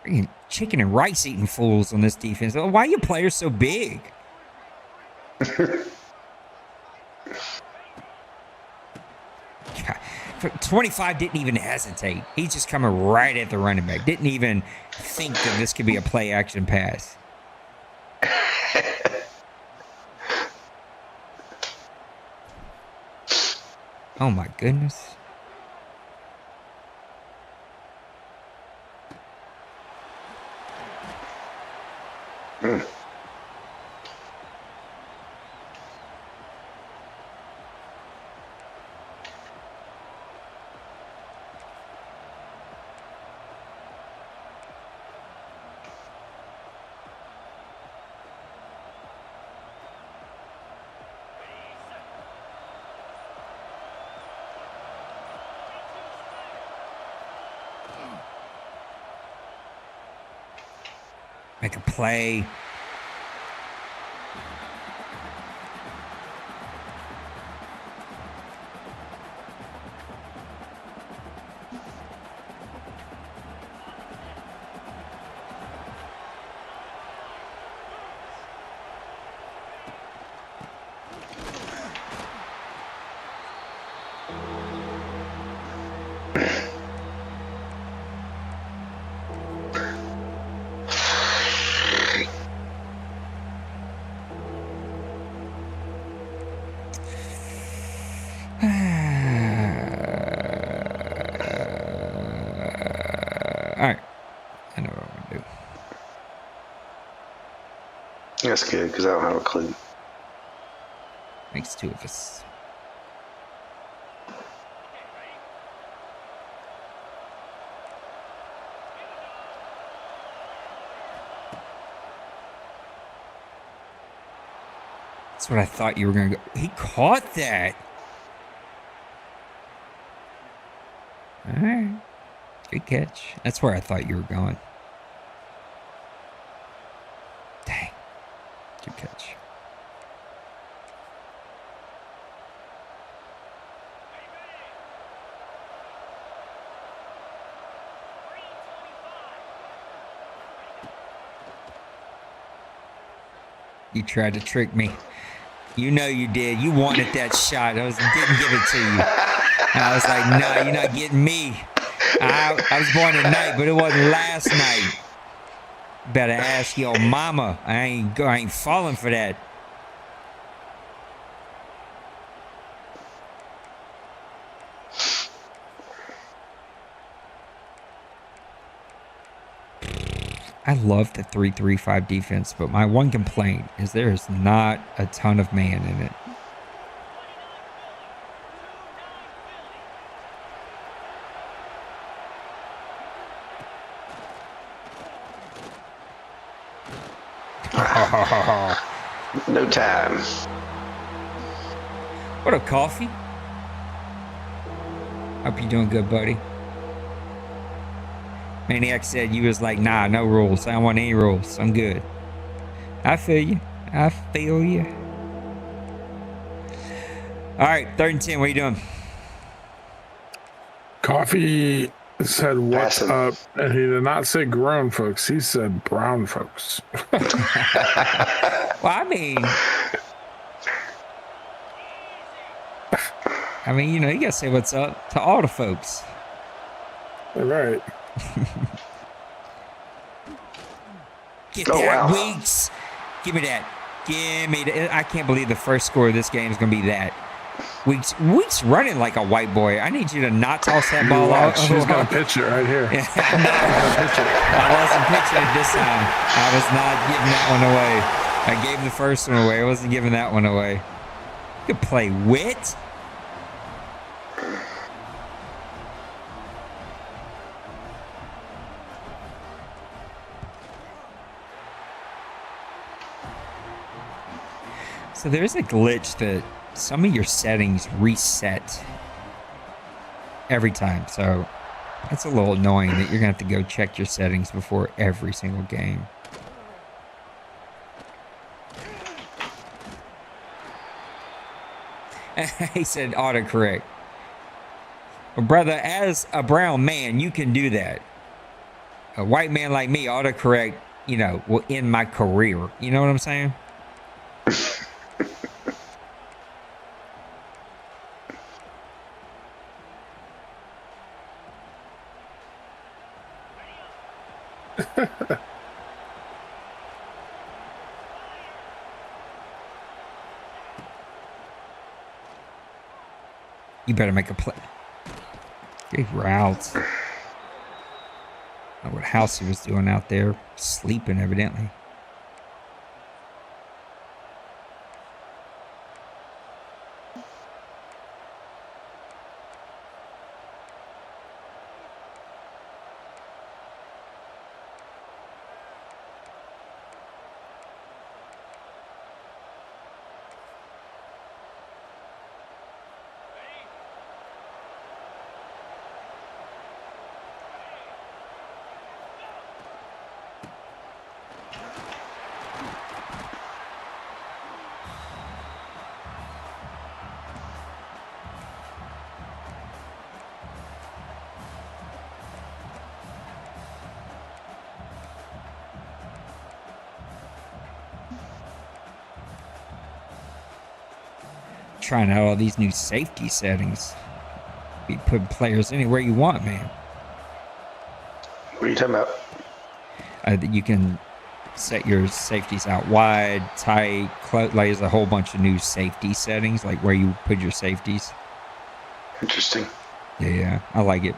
Freaking chicken and rice eating fools on this defense. Why are your players so big? 25 didn't even hesitate. He's just coming right at the running back. Didn't even think that this could be a play action pass. Oh my goodness. Make a play. Alright. I know what I'm going to do. That's good, because I don't have a clue. Makes 2 of us. That's what I thought you were going to go. He caught that. All right. Good catch. That's where I thought you were going. Dang. Good catch. You tried to trick me. You know you did. You wanted that shot. Didn't give it to you. And I was like, no, you're not getting me. I was born tonight, but it wasn't last night. Better ask your mama. I ain't falling for that. I love the 3-3-5 defense, but my one complaint is there is not a ton of man in it. No time. What up, Coffee? Hope you're doing good, buddy. Maniac said you was like, nah, no rules. I don't want any rules. I'm good. I feel you. I feel you. All right, 3rd and 10. What are you doing? Coffee said, "What's Passing. up?" And he did not say grown folks. He said brown folks. Well, I mean, you know, you gotta say what's up to all the folks. All right. Get Oh, that, wow. Weeks. Give me that. Give me that. I can't believe the first score of this game is gonna be that. Weeks running like a white boy. I need you to not toss that ball out. She's gonna pitch it right here. I wasn't pitching it this time. I was not giving that one away. I gave the first one away. I wasn't giving that one away. You could play wit. So there's a glitch that some of your settings reset every time. So that's a little annoying that you're going to have to go check your settings before every single game. He said autocorrect. Well, brother, as a brown man, you can do that. A white man like me, autocorrect, you know, will end my career. You know what I'm saying? You better make a play. Good route. I don't know what House he was doing out there. Sleeping, evidently. Trying out all these new safety settings. Be putting players anywhere you want, man. What are you talking about? You can set your safeties out wide, tight, like there's a whole bunch of new safety settings, like where you put your safeties. Interesting. Yeah, I like it.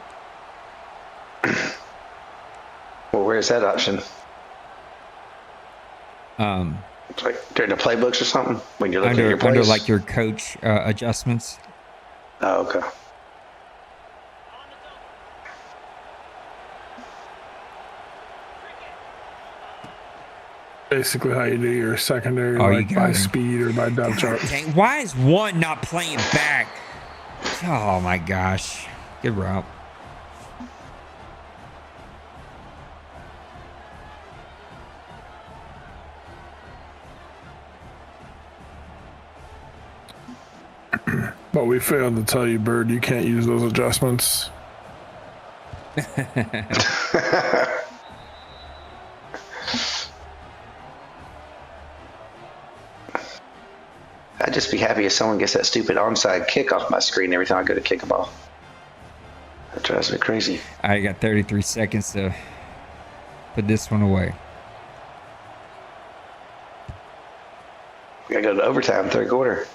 Well, where's that option? It's like during the playbooks or something when you're looking at your plays? Under like your coach adjustments. Oh, okay. Basically, how you do your secondary, Oh, like you by got him. speed or by depth chart. Dang, why is one not playing back? Oh my gosh. Good route. But we failed to tell you, Bird, you can't use those adjustments. I'd just be happy if someone gets that stupid onside kick off my screen every time I go to kick a ball. That drives me crazy. I got 33 seconds to put this one away. We gotta go to overtime, third quarter.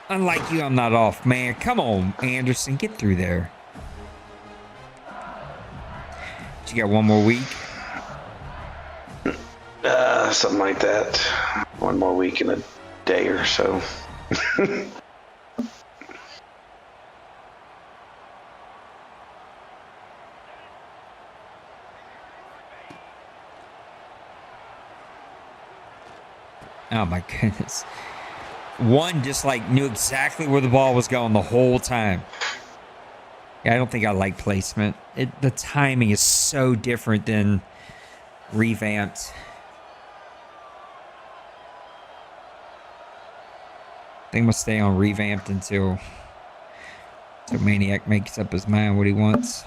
Unlike you, I'm not off, man. Come on, Anderson, get through there. You got one more week? Something like that. One more week and a day or so. Oh my goodness. One just like knew exactly where the ball was going the whole time. Yeah, I don't think I like placement. The timing is so different than revamped. I think I'm gonna stay on revamped until Maniac makes up his mind what he wants.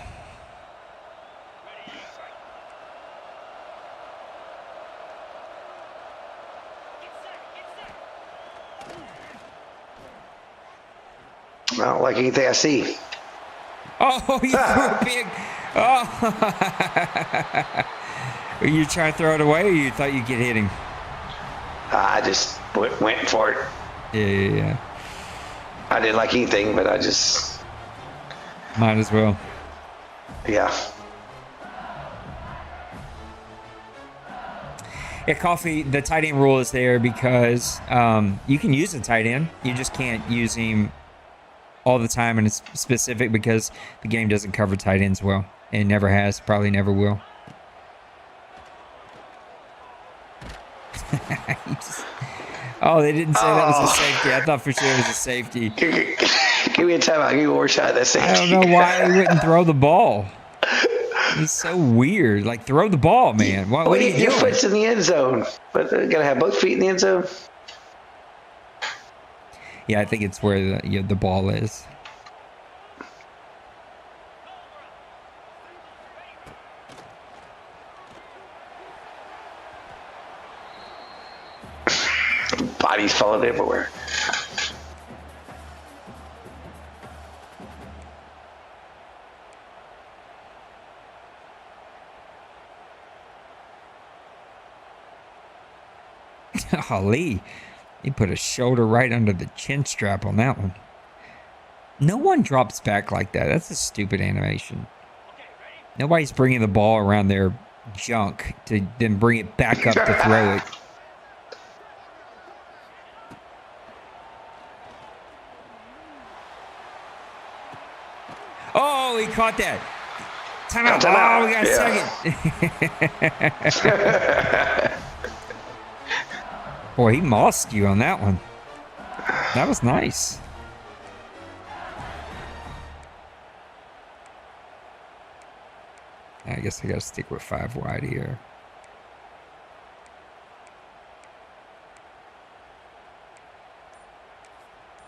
I don't like anything I see. Oh, you threw a big. Oh. Were you trying to throw it away, or you thought you'd get hitting? I just went for it. Yeah. I didn't like anything, but I just... Might as well. Yeah. Yeah, Coffee, the tight end rule is there because you can use a tight end. You just can't use him all the time, and it's specific because the game doesn't cover tight ends well. It never has, probably never will. Oh, they didn't say that was a safety. I thought for sure it was a safety. Give me a timeout. Give me more shot at that safety. I don't know why he wouldn't throw the ball. It's so weird. Like, throw the ball, man. What are you doing? Your foot's in the end zone, but gotta have both feet in the end zone. Yeah, I think it's where the ball is. Bodies falling everywhere. Golly, he put a shoulder right under the chin strap on that one. No one drops back like that. That's a stupid animation. Nobody's bringing the ball around their junk to then bring it back up to throw it. Oh, he caught that. Time out. Oh, we got a second. Boy, he mossed you on that one. That was nice. I guess I got to stick with 5 wide here.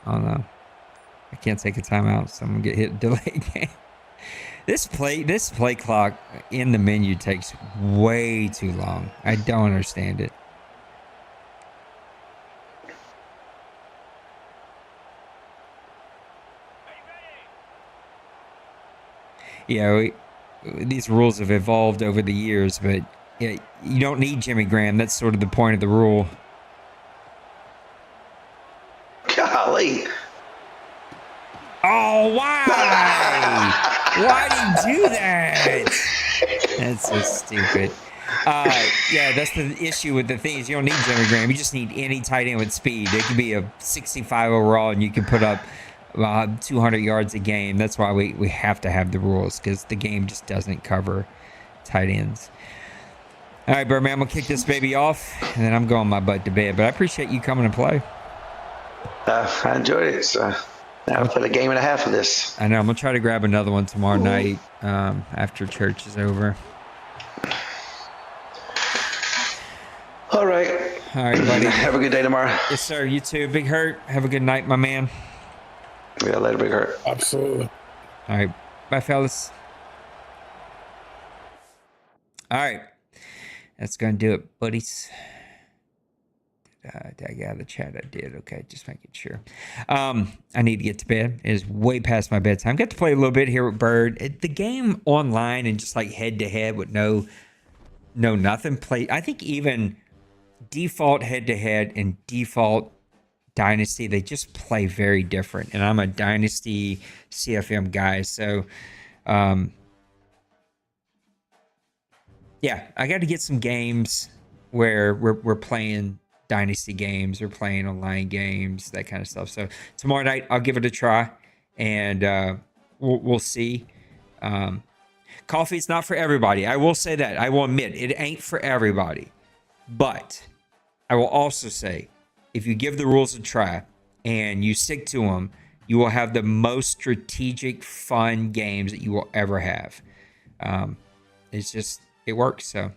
Oh, no. I can't take a timeout, so I'm going to get hit delayed game. This play clock in the menu takes way too long. I don't understand it. Yeah, these rules have evolved over the years, but yeah, you don't need Jimmy Graham. That's sort of the point of the rule. Golly. Oh, why? Why did you do that? That's so stupid. Yeah, that's the issue with the things. You don't need Jimmy Graham. You just need any tight end with speed. It could be a 65 overall, and you can put up 200 yards a game. That's why we have to have the rules, because the game just doesn't cover tight ends. All right, Birdman, I'm going to kick this baby off, and then I'm going my butt to bed. But I appreciate you coming to play. I enjoyed it. So now I'll play a game and a half of this. I know. I'm going to try to grab another one tomorrow night after church is over. All right. All right, buddy. Have a good day tomorrow. Yes, sir. You too. Big Hurt. Have a good night, my man. Yeah, later, Big Hurt. Absolutely. All right. Bye, fellas. All right. That's going to do it, buddies. Did I get out of the chat? I did. Okay, just making sure. I need to get to bed. It is way past my bedtime. Got to play a little bit here with Bird. The game online and just like head-to-head with no nothing. I think even default head-to-head and default Dynasty, they just play very different. And I'm a Dynasty CFM guy, so yeah, I got to get some games where we're playing dynasty games, we're playing online games, that kind of stuff. So tomorrow night I'll give it a try, and we'll see. Coffee's not for everybody. I will say that. I will admit it ain't for everybody. But I will also say, if you give the rules a try and you stick to them, you will have the most strategic, fun games that you will ever have. It works. So,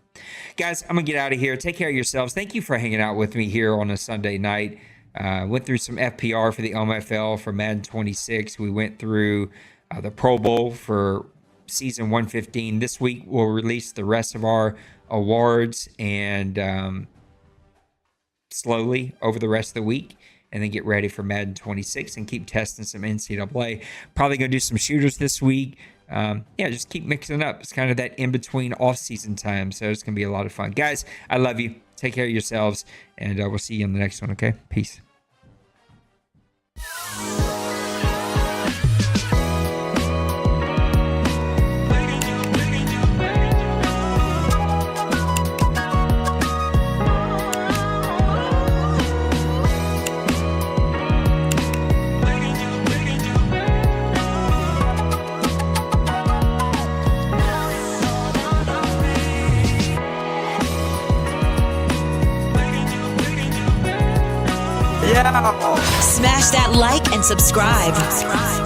guys, I'm going to get out of here. Take care of yourselves. Thank you for hanging out with me here on a Sunday night. Went through some FPR for the OMFL for Madden 26. We went through the Pro Bowl for season 115. This week we'll release the rest of our awards and slowly over the rest of the week, and then get ready for Madden 26 and keep testing some NCAA. Probably going to do some shooters this week. Just keep mixing it up. It's kind of that in-between off-season time, so it's going to be a lot of fun. Guys, I love you. Take care of yourselves, and we'll see you in the next one, okay? Peace. Smash that like and subscribe.